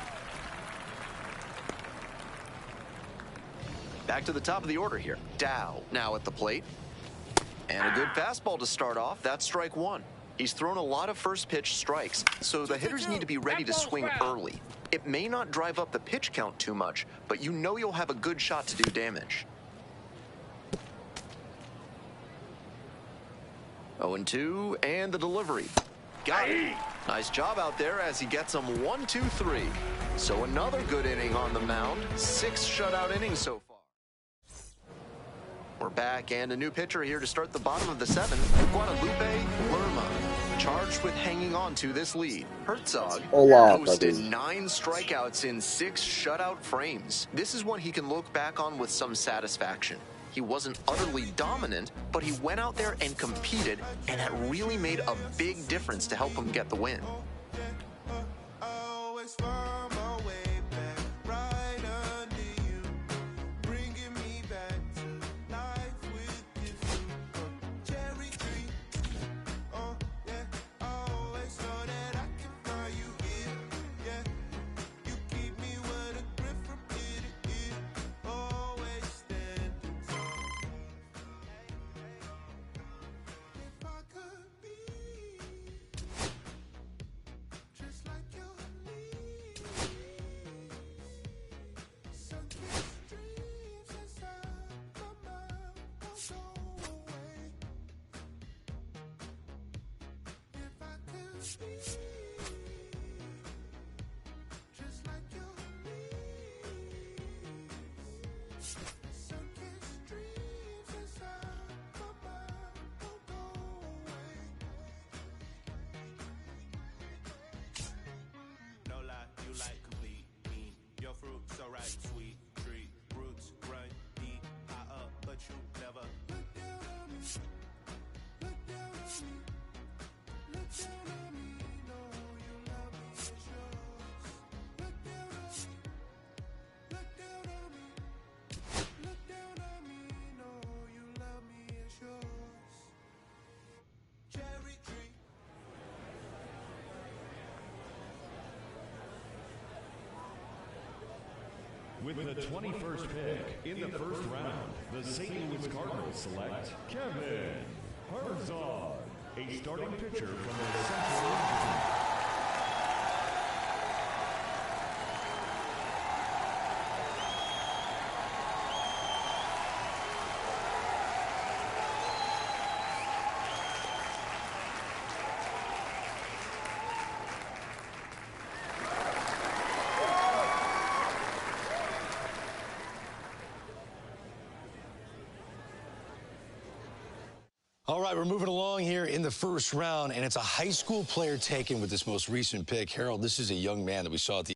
Back to the top of the order here. Dow now at the plate. And a good fastball to start off. That's strike 1. He's thrown a lot of first pitch strikes, so the hitters need to be ready to swing early. It may not drive up the pitch count too much, but you know you'll have a good shot to do damage. 0-2, and the delivery. Got it. Nice job out there as he gets him 1-2-3. So another good inning on the mound. 6 shutout innings so far. We're back, and a new pitcher here to start the bottom of the 7th, Guadalupe Lerma, charged with hanging on to this lead. Herzog posted 9 strikeouts in 6 shutout frames. This is one he can look back on with some satisfaction. He wasn't utterly dominant, but he went out there and competed, and that really made a big difference to help him get the win. With the 21st pick in the first round, the St. Louis Cardinals select Kevin Herzog, a starting pitcher from the Central Division. right, we're moving along here in the first round, and it's a high school player taken with this most recent pick. Harold, this is a young man that we saw at the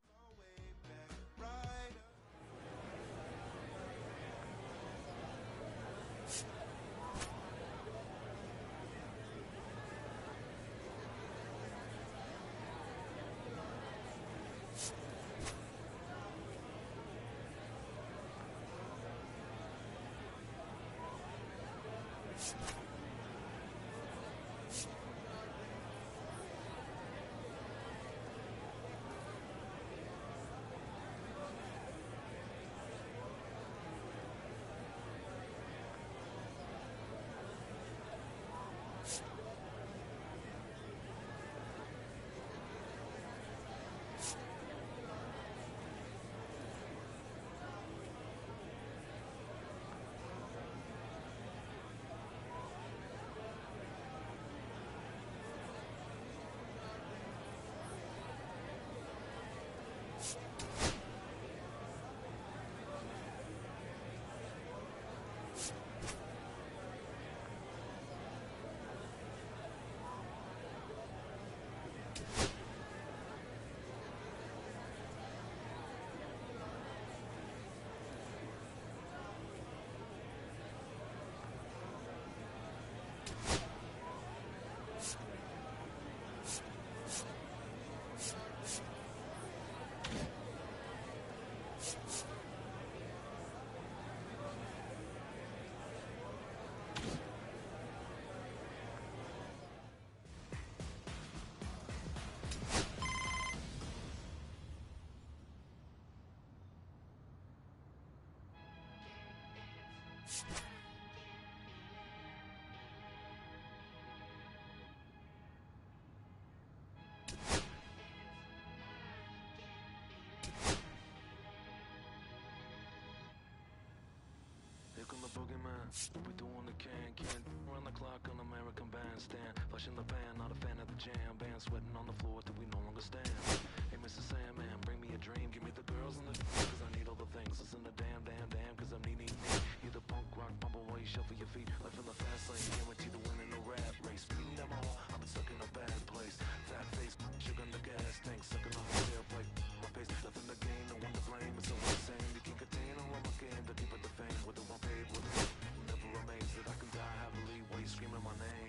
boogeyman. We doing the can run the clock on American Bandstand. Flushing the pan, not a fan of the jam. Band sweating on the floor till we no longer stand. Hey, Mr. Sandman, bring me a dream. Give me the girls and the cause I need all the things. Listen to damn, cause I'm need. Either punk rock, bumble while you shuffle your feet. Life in the fast lane, guaranteed to win in no rat race. Speeding them all, I've been stuck in a bad place. Fat face, sugar in the gas tank, sucking on the tailplate. My face, left in the game, no one to blame. It's always the same. You can't contain all of my game, to keep it the fame. With the one paid, with the never amazed that I can die happily while you screaming my name.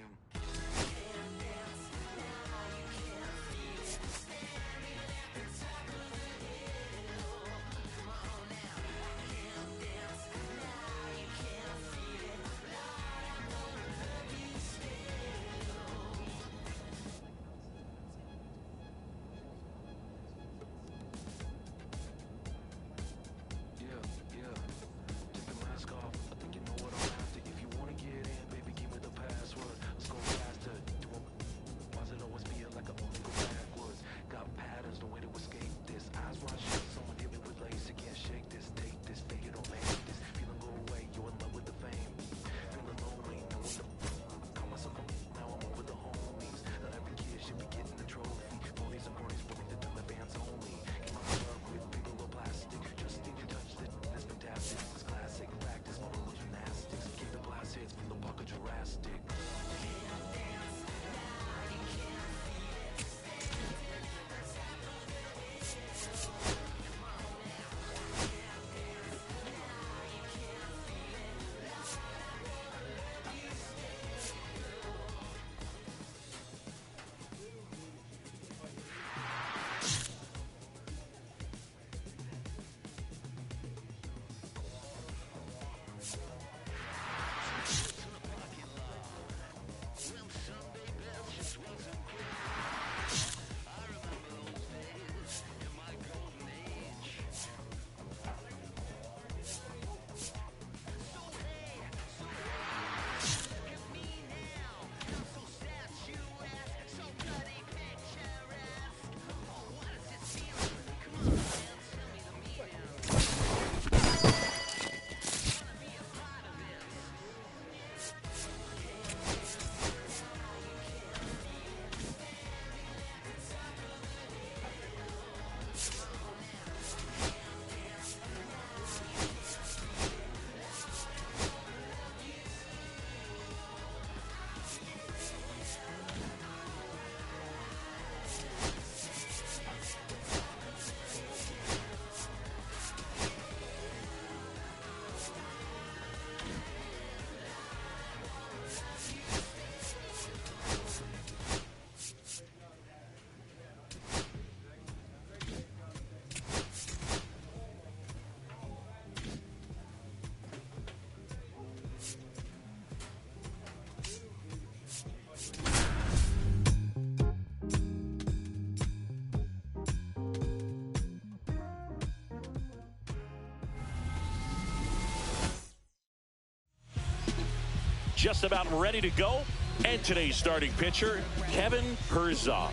just about ready to go. And today's starting pitcher, Kevin Herzog.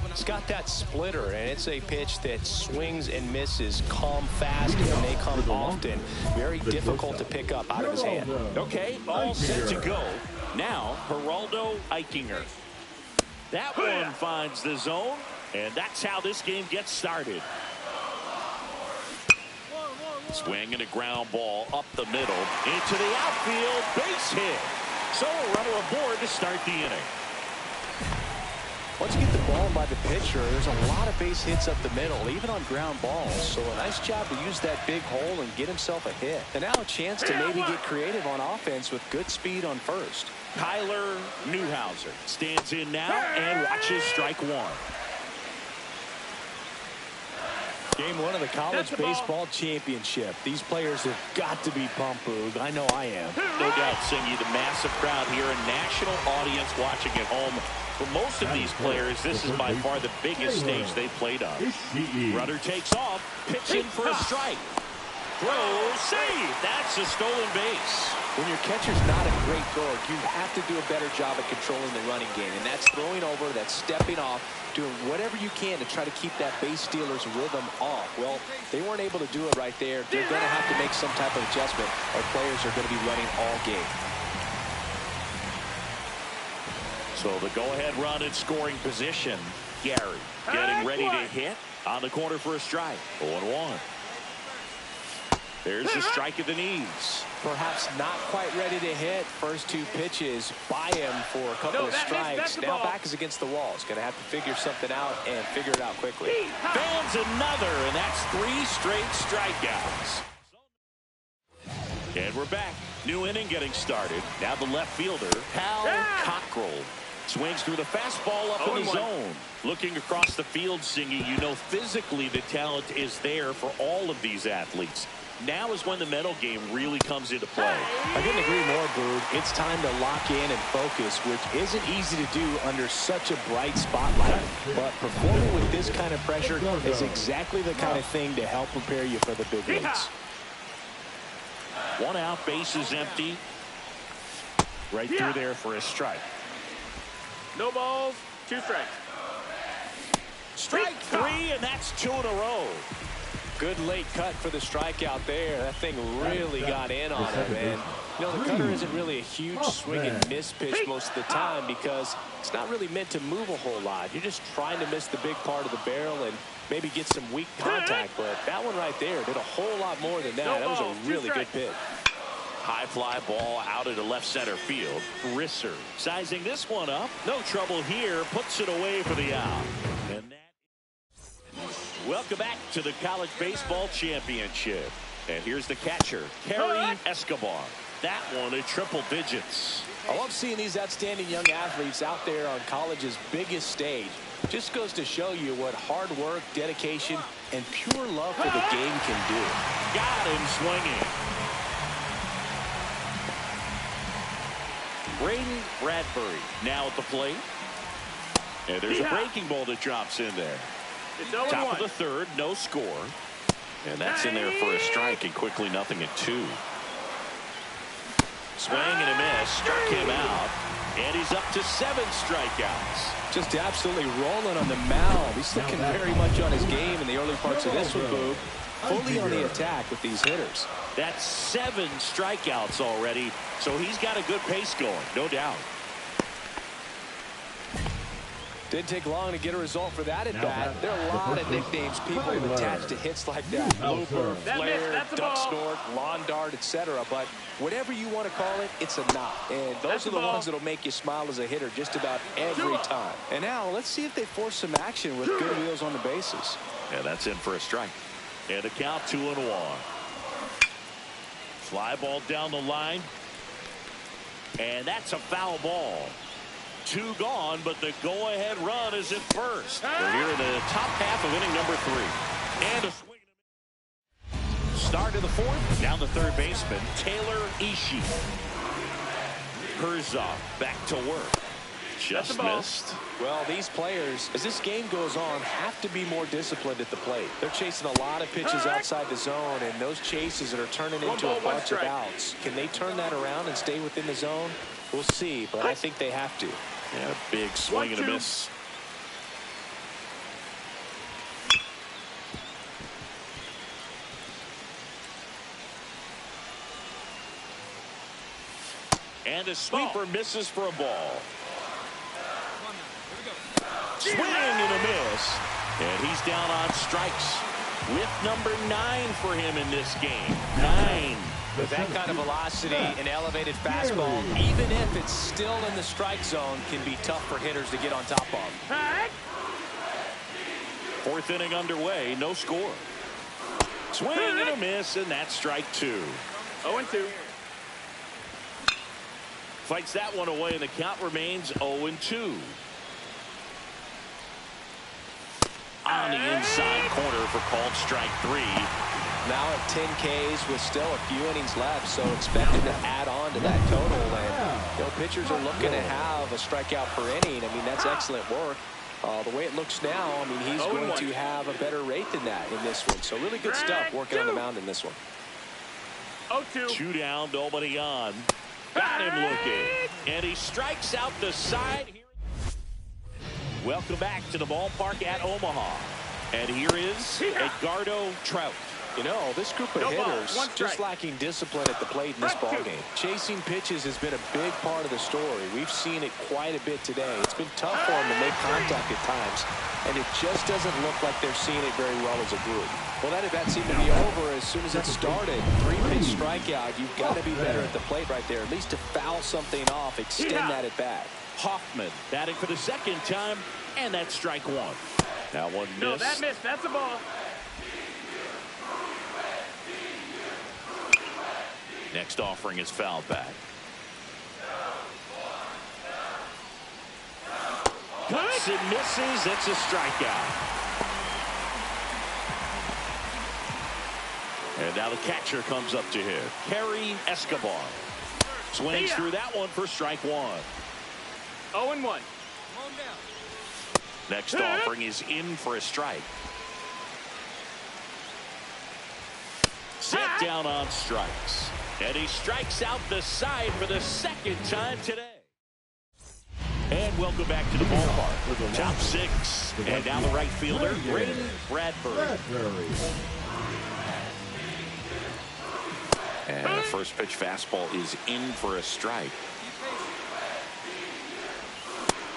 It's got that splitter, and it's a pitch that swings and misses, come fast, and they come often. Very difficult to pick up out of his hand. Okay, all set to go. Now, Geraldo Eichinger. That one finds the zone, and that's how this game gets started. Swing and a ground ball up the middle into the outfield, base hit. So a runner aboard to start the inning. Once you get the ball by the pitcher, there's a lot of base hits up the middle, even on ground balls. So a nice job to use that big hole and get himself a hit. And now a chance to maybe get creative on offense with good speed on first. Tyler Newhouser stands in now and watches strike one. Game one of the college baseball championship. These players have got to be pumped, Boog. I know I am. No doubt, Singy, the massive crowd here, a national audience watching at home. For most of these players, this is by far the biggest stage they've played on. Runner takes off, pitching for a strike. Throw, save. That's a stolen base. When your catcher's not a great thrower, you have to do a better job at controlling the running game. And that's throwing over, that's stepping off, doing whatever you can to try to keep that base stealer's rhythm off. Well, they weren't able to do it right there. They're going to have to make some type of adjustment, or players are going to be running all game. So the go-ahead run in scoring position. Gary getting ready to hit on the corner for a strike. 0-1. There's a strike at the knees. Perhaps not quite ready to hit. First two pitches by him for a couple of strikes. Now back is against the wall. He's going to have to figure something out and figure it out quickly. Fans another, and that's 3 straight strikeouts. And we're back. New inning getting started. Now the left fielder, Hal Cockrell. Swings through the fastball up in the zone. Looking across the field, Singy, you know physically the talent is there for all of these athletes. Now is when the mental game really comes into play. I couldn't agree more, Boog. It's time to lock in and focus, which isn't easy to do under such a bright spotlight. But performing with this kind of pressure is exactly the kind of thing to help prepare you for the big leagues. 1 out, base is empty. Right through there for a strike. No balls, 2 strikes. Strike 3, and that's 2 in a row. Good late cut for the strikeout there. That thing really got in on him, and you know the cutter isn't really a huge swing and miss pitch most of the time because it's not really meant to move a whole lot. You're just trying to miss the big part of the barrel and maybe get some weak contact, but that one right there did a whole lot more than that. That was a really good pitch. High fly ball out into left center field. Risser sizing this one up. No trouble here. Puts it away for the out. And welcome back to the College Baseball Championship. And here's the catcher, Kerry Escobar. That one at triple digits. I love seeing these outstanding young athletes out there on college's biggest stage. Just goes to show you what hard work, dedication, and pure love for the game can do. Got him swinging. Braden Bradbury now at the plate. And there's a breaking ball that drops in there. Top of the third, no score. And that's in there for a strike, and quickly 0-2. Swing and a miss, struck him out. And he's up to 7 strikeouts. Just absolutely rolling on the mound. He's looking very much on his game in the early parts of this one, Boog. Fully on the attack with these hitters. That's 7 strikeouts already, so he's got a good pace going, no doubt. Didn't take long to get a result for that at bat. There are a lot of nicknames people have attached to hits like that. Blooper, flare, duck snort, lawn dart, etc. But whatever you want to call it, it's a knock. And those are the ones that'll make you smile as a hitter just about every time. And now let's see if they force some action with good wheels on the bases. Yeah, that's in for a strike. And the count 2-1. Fly ball down the line. And that's a foul ball. 2 gone, but the go-ahead run is at first. We're here in the top half of inning number 3. And a swing. Start of the 4th. Down the third baseman, Taylor Ishii. Herzog back to work. Just missed. Well, these players, as this game goes on, have to be more disciplined at the plate. They're chasing a lot of pitches outside the zone, and those chases that are turning into a bunch of outs. Can they turn that around and stay within the zone? We'll see, but I think they have to. Yeah, big swing and a miss. And a sweeper misses for a ball. Swing and a miss. And he's down on strikes with number 9 for him in this game. 9. With that kind of velocity and elevated fastball, even if it's still in the strike zone, can be tough for hitters to get on top of. 4th inning underway, no score. Swing and a miss, and that's strike 2. 0-2. Fights that one away, and the count remains 0-2. On the inside corner for called strike 3. Now at 10 Ks with still a few innings left, so expected to add on to that total. And pitchers are looking to have a strikeout per inning. I mean, that's excellent work. The way it looks now, I mean, he's going to have a better rate than that in this one. So really good stuff working on the mound in this one. 0-2. 2 down, nobody on. Got him looking. And he strikes out the side. Welcome back to the ballpark at Omaha. And here is Edgardo Trout. You know, this group of hitters just lacking discipline at the plate in this ballgame. Chasing pitches has been a big part of the story. We've seen it quite a bit today. It's been tough for them to make contact at times, and it just doesn't look like they're seeing it very well as a group. Well, that at-bat seemed to be over as soon as it started. 3-pitch strikeout. You've got to be better at the plate right there, at least to foul something off, extend that at-bat. Hoffman batting for the 2nd time, and that's strike 1. Now one miss. No, that missed. That's a ball. Next offering is fouled back. Cuts and misses. It's a strikeout. And now the catcher comes up to him. Kerry Escobar. Swings through that one for strike 1. 0-1. Next offering is in for a strike. Set down on strikes. And he strikes out the side for the 2nd time today. And welcome back to the ballpark. Top 6. And down the right fielder, Ray Bradbury. And the first pitch fastball is in for a strike.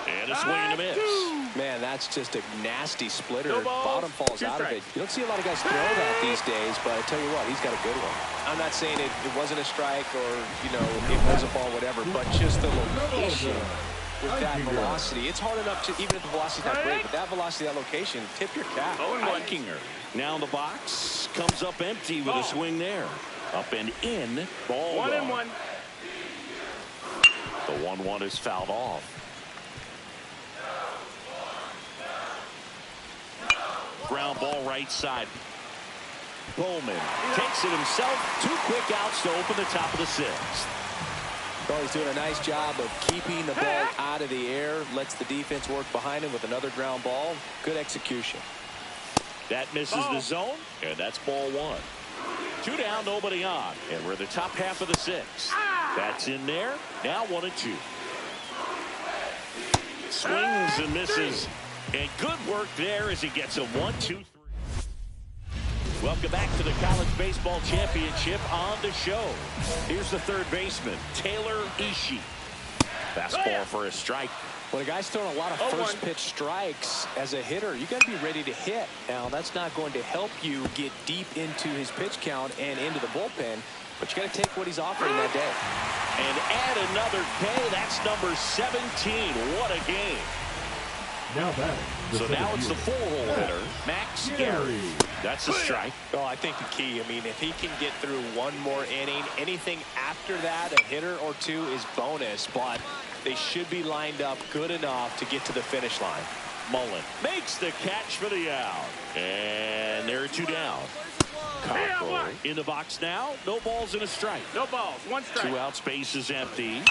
And a swing and a miss. Man, that's just a nasty splitter. Bottom falls out of it. You don't see a lot of guys throw that these days, but I tell you what, he's got a good one. I'm not saying it wasn't a strike or, you know, it was a ball, whatever, but just the location with that velocity. It's hard enough to, even if the velocity's not great, but that velocity, that location, tip your cap. Eichinger. Now in the box, comes up empty with a swing there. Up and in, ball 1-1. The 1-1 is fouled off. Ground ball right side. Bowman takes it himself. 2 quick outs to open the top of the 6th. Well, he's doing a nice job of keeping the ball out of the air. Lets the defense work behind him with another ground ball. Good execution. That misses the zone, and that's ball 1. 2 down, nobody on. And we're in the top half of the 6th. That's in there. Now 1-2. Swings and misses. And good work there as he gets a 1-2-3. Welcome back to the College Baseball Championship on the show. Here's the 3rd baseman, Taylor Ishii. Fastball for a strike. Well, the guy's throwing a lot of first pitch strikes. As a hitter, you got to be ready to hit. Now, that's not going to help you get deep into his pitch count and into the bullpen, but you got to take what he's offering that day. And add another K. That's number 17. What a game. So now it's the 4-hole hitter, Max Gary. That's a strike. Well, I think the key, I mean, if he can get through one more inning, anything after that, a hitter or 2 is bonus, but they should be lined up good enough to get to the finish line. Mullen makes the catch for the out. And there are 2 down. Cockrell in the box now. No balls and a strike. No balls. 1 strike. 2 out, space is empty.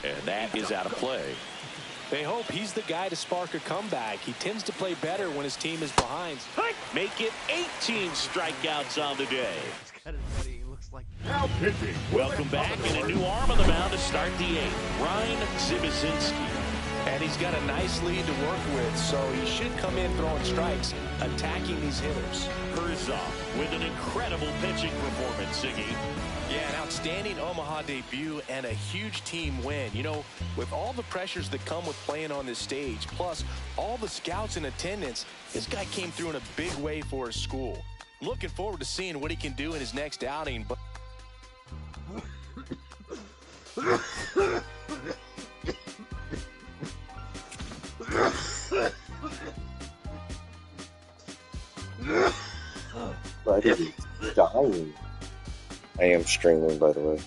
And that is out of play. They hope he's the guy to spark a comeback. He tends to play better when his team is behind. Make it 18 strikeouts on the day. Now pitching. Welcome back, and a new arm on the mound to start the 8th. Ryan Zibasinski. And he's got a nice lead to work with, so he should come in throwing strikes, attacking these hitters. Herzog with an incredible pitching performance, Siggy. Yeah, an outstanding Omaha debut and a huge team win. You know, with all the pressures that come with playing on this stage, plus all the scouts in attendance, this guy came through in a big way for his school. Looking forward to seeing what he can do in his next outing. But Buddy is dying. I am streaming, by the way.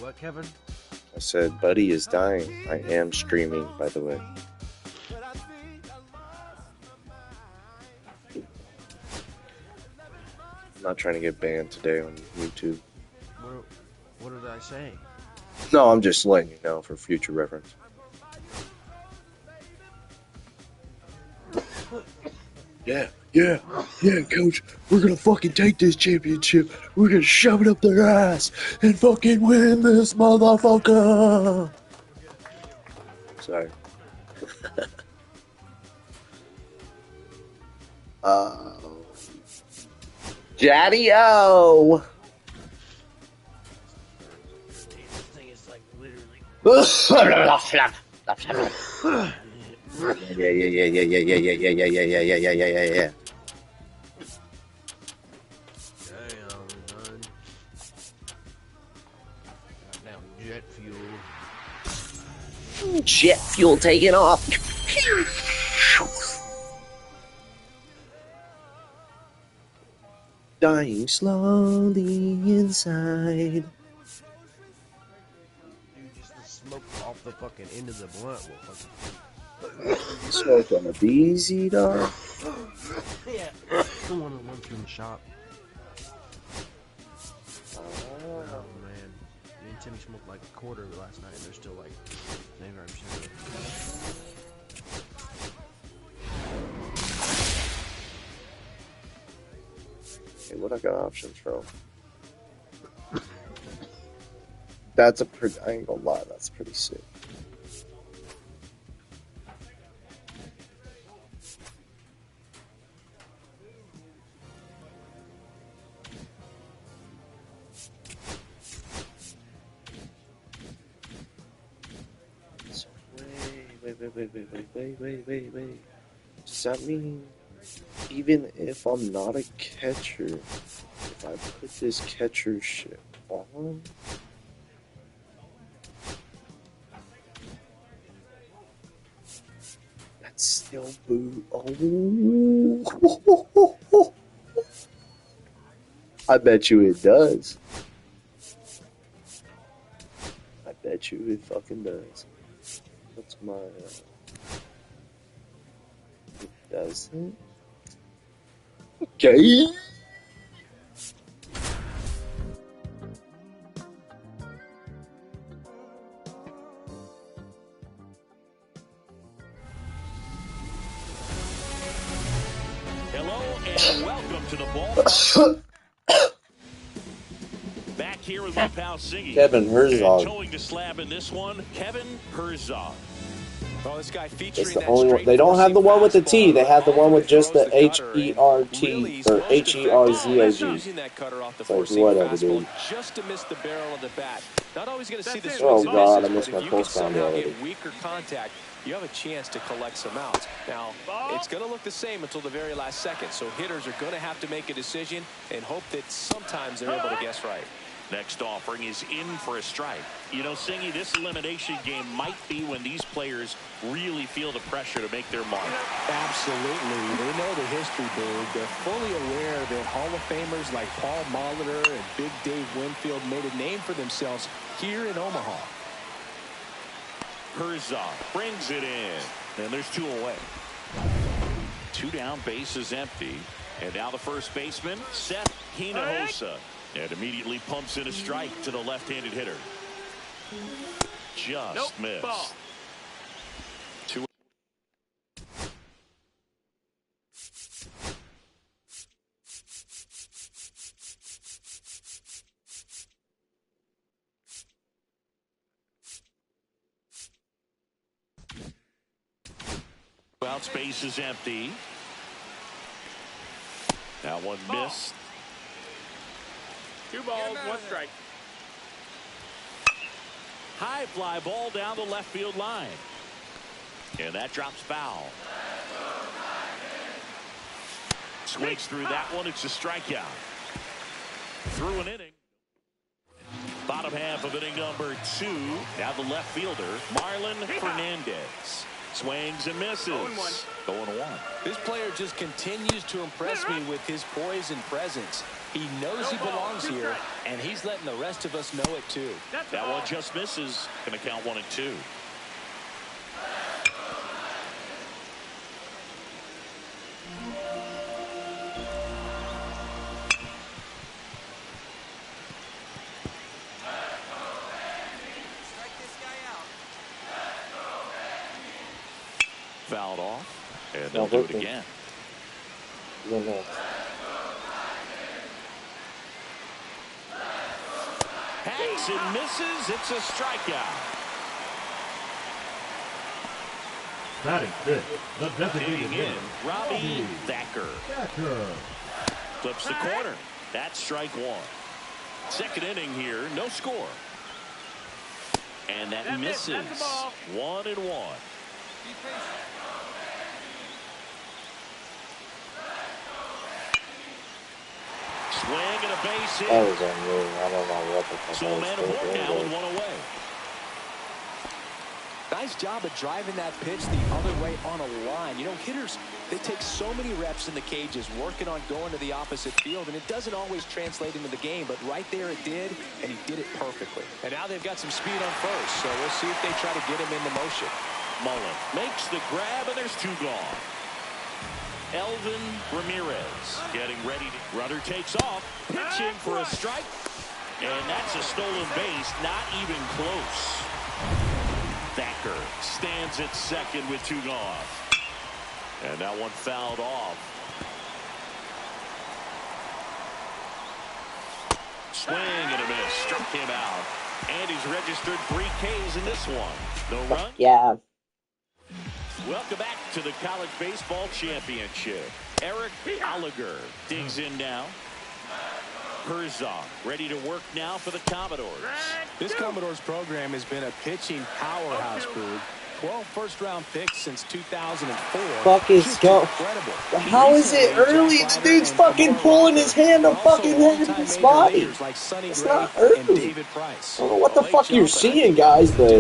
What, Kevin? I said, Buddy is dying. I am streaming, by the way. I'm not trying to get banned today on YouTube. What did I say? No, I'm just letting you know for future reference. Yeah, coach. We're gonna fucking take this championship. We're gonna shove it up their ass and fucking win this motherfucker. Sorry. Daddy-o! Yeah. Jet fuel. Jet fuel taking off. Dying slowly inside. Dude, just the smoke off the fucking end of the blunt will fucking... Smoke on a BZ, dog. Yeah, the one that went through the shop. Oh man, me and Timmy smoked like a quarter last night, and they're still like 9%. Hey, what I got options from? That's a pretty. I ain't gonna lie, that's pretty sick. Wait. Does that mean even if I'm not a catcher, if I put this catcher shit on, that's still boo? Oh, I bet you it does. I bet you it fucking does. What's my... it doesn't? Okay. Hello and welcome to the ball. Back here with my pal Siggy. Kevin Herzog. And towing the slab in this one, Kevin Herzog. Well, this guy featuring it's the only one. They don't have the one with the T. They have the one with just the H-E-R-T or H-E-R-Z-O-G. It's like, whatever, dude. Just to miss the barrel of the bat. Not always going to see the swings. Oh, God, I misses, missed my post but if you can round somehow already. get weaker contact, you have a chance to collect some outs. Now, it's going to look the same until the very last second, so hitters are going to have to make a decision and hope that sometimes they're able to guess right. Next offering is in for a strike. You know, Singy, this elimination game might be when these players really feel the pressure to make their mark. Absolutely. They know the history, Big. They're fully aware that Hall of Famers like Paul Molitor and Big Dave Winfield made a name for themselves here in Omaha. Herzog brings it in. And there's 2 away. 2 down, base is empty. And now the first baseman, Seth Hinojosa. And immediately pumps in a strike to the left-handed hitter. Just missed. Ball. Space is empty. That one missed. 2 balls, 1 strike. High fly ball down the left field line. And that drops foul. Swings through that one. It's a strikeout. Through an inning. Bottom half of inning number 2. Now the left fielder, Marlon Fernandez. Swings and misses. 0-1. This player just continues to impress me with his poise and presence. He knows he belongs here, and he's letting the rest of us know it too. That one just misses. Going to count 1-2. Fouled off, and they'll do it again. Hangs and misses. It's a strikeout. Batting fifth, the designated in, Robbie Thacker. Clips the corner. That's strike 1. Second inning here, no score. And that misses. 1-1. Swing and a base hit. That was unreal. I don't know what the fuck. So a man of work now and 1 away. Nice job of driving that pitch the other way on a line. You know, hitters, they take so many reps in the cages working on going to the opposite field, and it doesn't always translate into the game, but right there it did, and he did it perfectly. And now they've got some speed on first, so we'll see if they try to get him into motion. Mullen makes the grab, and there's 2 gone. Elvin Ramirez getting ready. Runner takes off, pitching for a strike. And that's a stolen base, not even close. Thacker stands at second with 2 gone. And that one fouled off. Swing and a miss, struck him out. And he's registered 3 Ks in this one. No run? Yeah. Welcome back to the College Baseball Championship. Eric Oliger digs in now. Herzog ready to work now for the Commodores. This Commodores program has been a pitching powerhouse, Boog. 12 first-round picks since 2004. Fucking go. How is it early? This dude's fucking pulling his hand to fucking hit his body. It's not early. I don't know what the fuck you're seeing, guys, but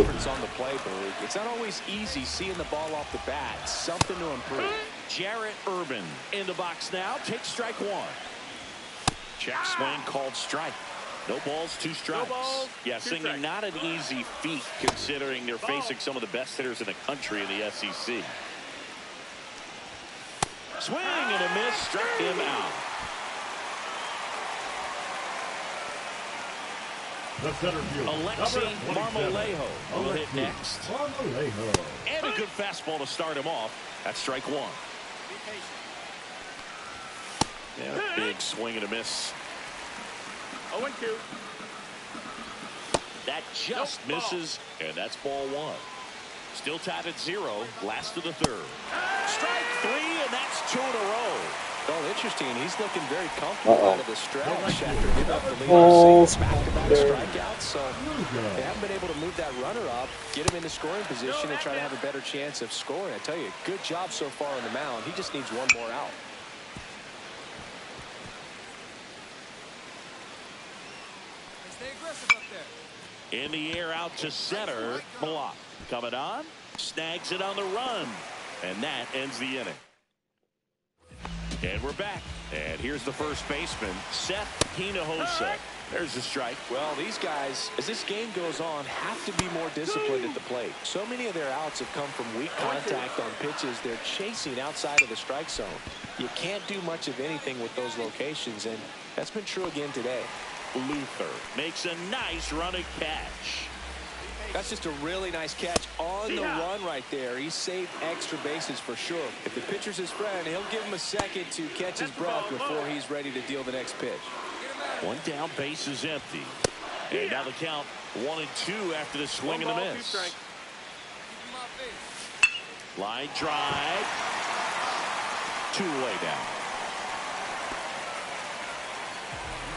it's not always easy seeing the ball off the bat. Something to improve. Jarrett Urban in the box now. Takes strike 1. Check swing called strike. No balls, 2 strikes. No balls, yeah, singing not an easy feat considering they're facing some of the best hitters in the country in the SEC. Swing and a miss, struck him out. The center field, Alexi Marmolejo will hit next. And a good fastball to start him off. That's strike 1. Yeah, big swing and a miss. 0-2. That just misses, and that's ball 1. Still tied at 0, last of the 3rd. Strike 3, and that's 2 in a row. Well, interesting. He's looking very comfortable out of the stretch after giving up the lead on back-to-back strikeouts. So they haven't been able to move that runner up, get him into scoring position, and try to have a better chance of scoring. I tell you, good job so far on the mound. He just needs 1 more out. In the air out to center. Block. Coming on. Snags it on the run. And that ends the inning. And we're back. And here's the first baseman, Seth Hinojosa. There's the strike. Well, these guys, as this game goes on, have to be more disciplined at the plate. So many of their outs have come from weak contact on pitches they're chasing outside of the strike zone. You can't do much of anything with those locations, and that's been true again today. Luther makes a nice running catch. That's just a really nice catch on the run right there. He saved extra bases for sure. If the pitcher's his friend, he'll give him a second to catch his breath before he's ready to deal the next pitch. 1 down, base is empty. And now the count 1-2 after the swing and the miss. Line drive. 2 away now.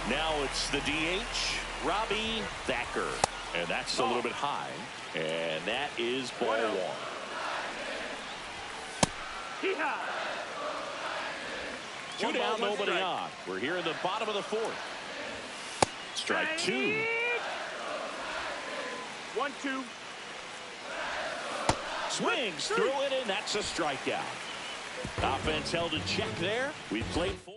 Now it's the DH, Robbie Thacker. And that's a little bit high. And that is ball 1. Two down, nobody on. We're here in the bottom of the 4th. Strike 2. 1-2. Swings through it, and that's a strikeout. Offense held in check there. We played 4.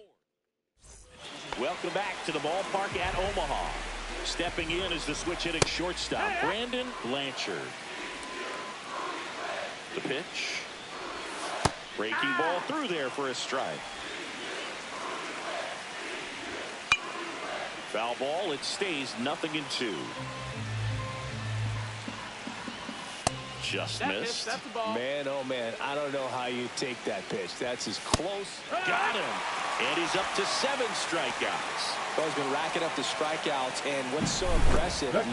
Welcome back to the ballpark at Omaha. Stepping in is the switch hitting shortstop, Brandon Blanchard. The pitch. Breaking ball through there for a strike. Foul ball. It stays 0-2. Just missed. That's a ball. Man, oh man, I don't know how you take that pitch. That's as close. Got him. And he's up to 7 strikeouts. Well, he's been racking up the strikeouts, and what's so impressive, not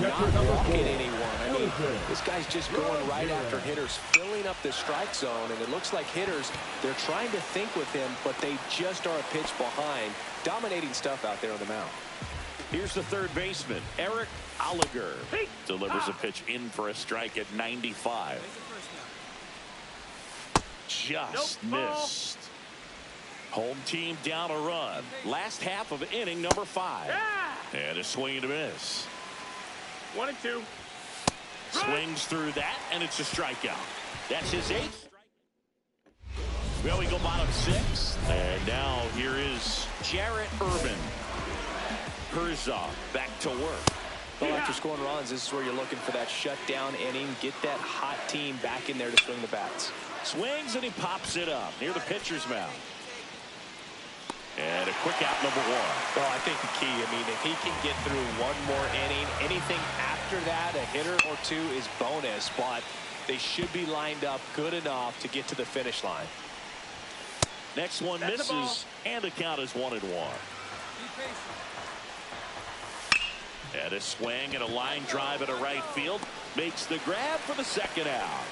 walking anyone. I mean, this guy's just going right after hitters, filling up the strike zone, and it looks like hitters, they're trying to think with him, but they just are a pitch behind. Dominating stuff out there on the mound. Here's the third baseman, Eric Oliger. Delivers a pitch in for a strike at 95. Just missed. Home team down a run. Last half of inning number 5. And a swing and a miss. 1-2. Swings through that, and it's a strikeout. That's his 8th. Well, we go bottom 6. And now here is Jarrett Urban. Herzog back to work. Well, after scoring runs, this is where you're looking for that shutdown inning. Get that hot team back in there to swing the bats. Swings, and he pops it up near the pitcher's mound. And a quick out, number 1. Well, I think the key, I mean, if he can get through one more inning, anything after that, a hitter or 2 is bonus, but they should be lined up good enough to get to the finish line. Next one misses, and the count is 1-1. And a swing and a line drive at a right field makes the grab for the second out.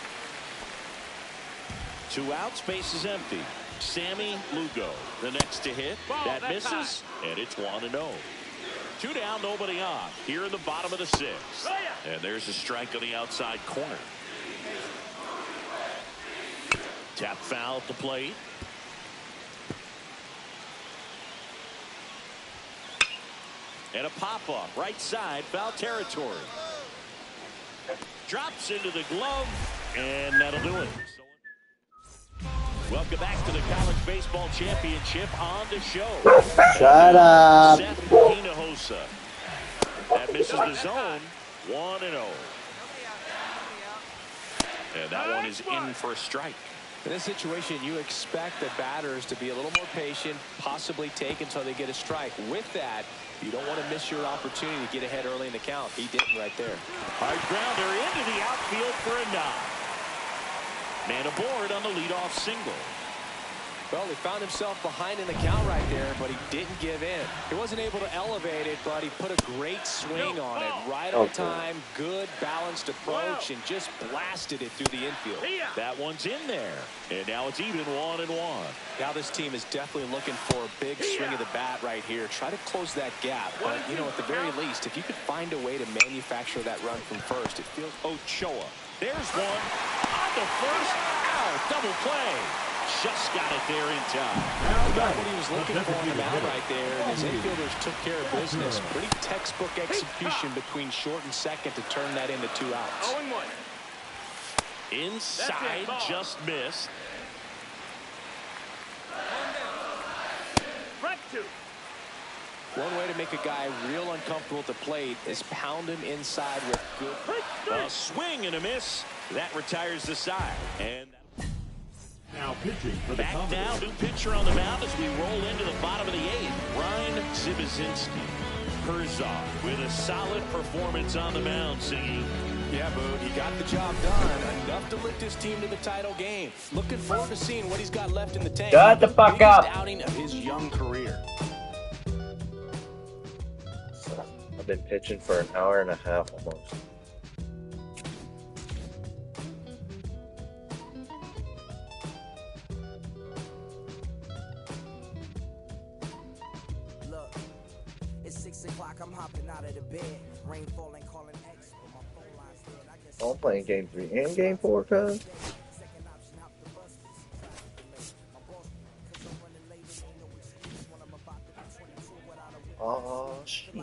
2 outs, base is empty. Sammy Lugo, the next to hit. That misses, and it's 1-0. 2 down, nobody on. Here in the bottom of the 6th. And there's a strike on the outside corner. Tap foul at the plate. And a pop-up, right side, foul territory. Drops into the glove, and that'll do it. Welcome back to the College Baseball Championship on the show. Shut up. Seth Hinojosa. That misses the zone, 1-0. And that one is in for a strike. In this situation, you expect the batters to be a little more patient, possibly take until they get a strike. With that, you don't want to miss your opportunity to get ahead early in the count. He didn't right there. Hard grounder into the outfield for a knock. Man aboard on the leadoff single. Well, he found himself behind in the count right there, but he didn't give in. He wasn't able to elevate it, but he put a great swing on it. Right on time, good balanced approach, and just blasted it through the infield. That one's in there, and now it's even 1-1. Now this team is definitely looking for a big swing of the bat right here. Try to close that gap, but, you know, at the very least, if you could find a way to manufacture that run from first, it feels... Ochoa. There's one on the first. Ow, double play. Just got it there in time. Got what he was looking for on the mound right there, and his infielders took care of business. Pretty textbook execution between short and second to turn that into 2 outs. 0-1. Inside, just missed. Front 2. One way to make a guy real uncomfortable at the plate is pound him inside with good. A swing and a miss. That retires the side. And now pitching for the back now, new pitcher on the mound as we roll into the bottom of the 8th. Ryan Zibazinski. Herzog with a solid performance on the mound, singing. Yeah, Boone, he got the job done. Enough to lift his team to the title game. Looking forward to seeing what he's got left in the tank. Shut the fuck up. Outing of his young career. I've been pitching for an hour and a half almost. 6 o'clock, I'm hopping out of the bed. Rain falling, calling X. But my phone line's dead. I guess Oh, I'm playing game 3 and game 4, cuz. second option, hop the bus. My boss, cause I'm running late, ain't no excuse when I'm about to be 22 without a Oh, shit.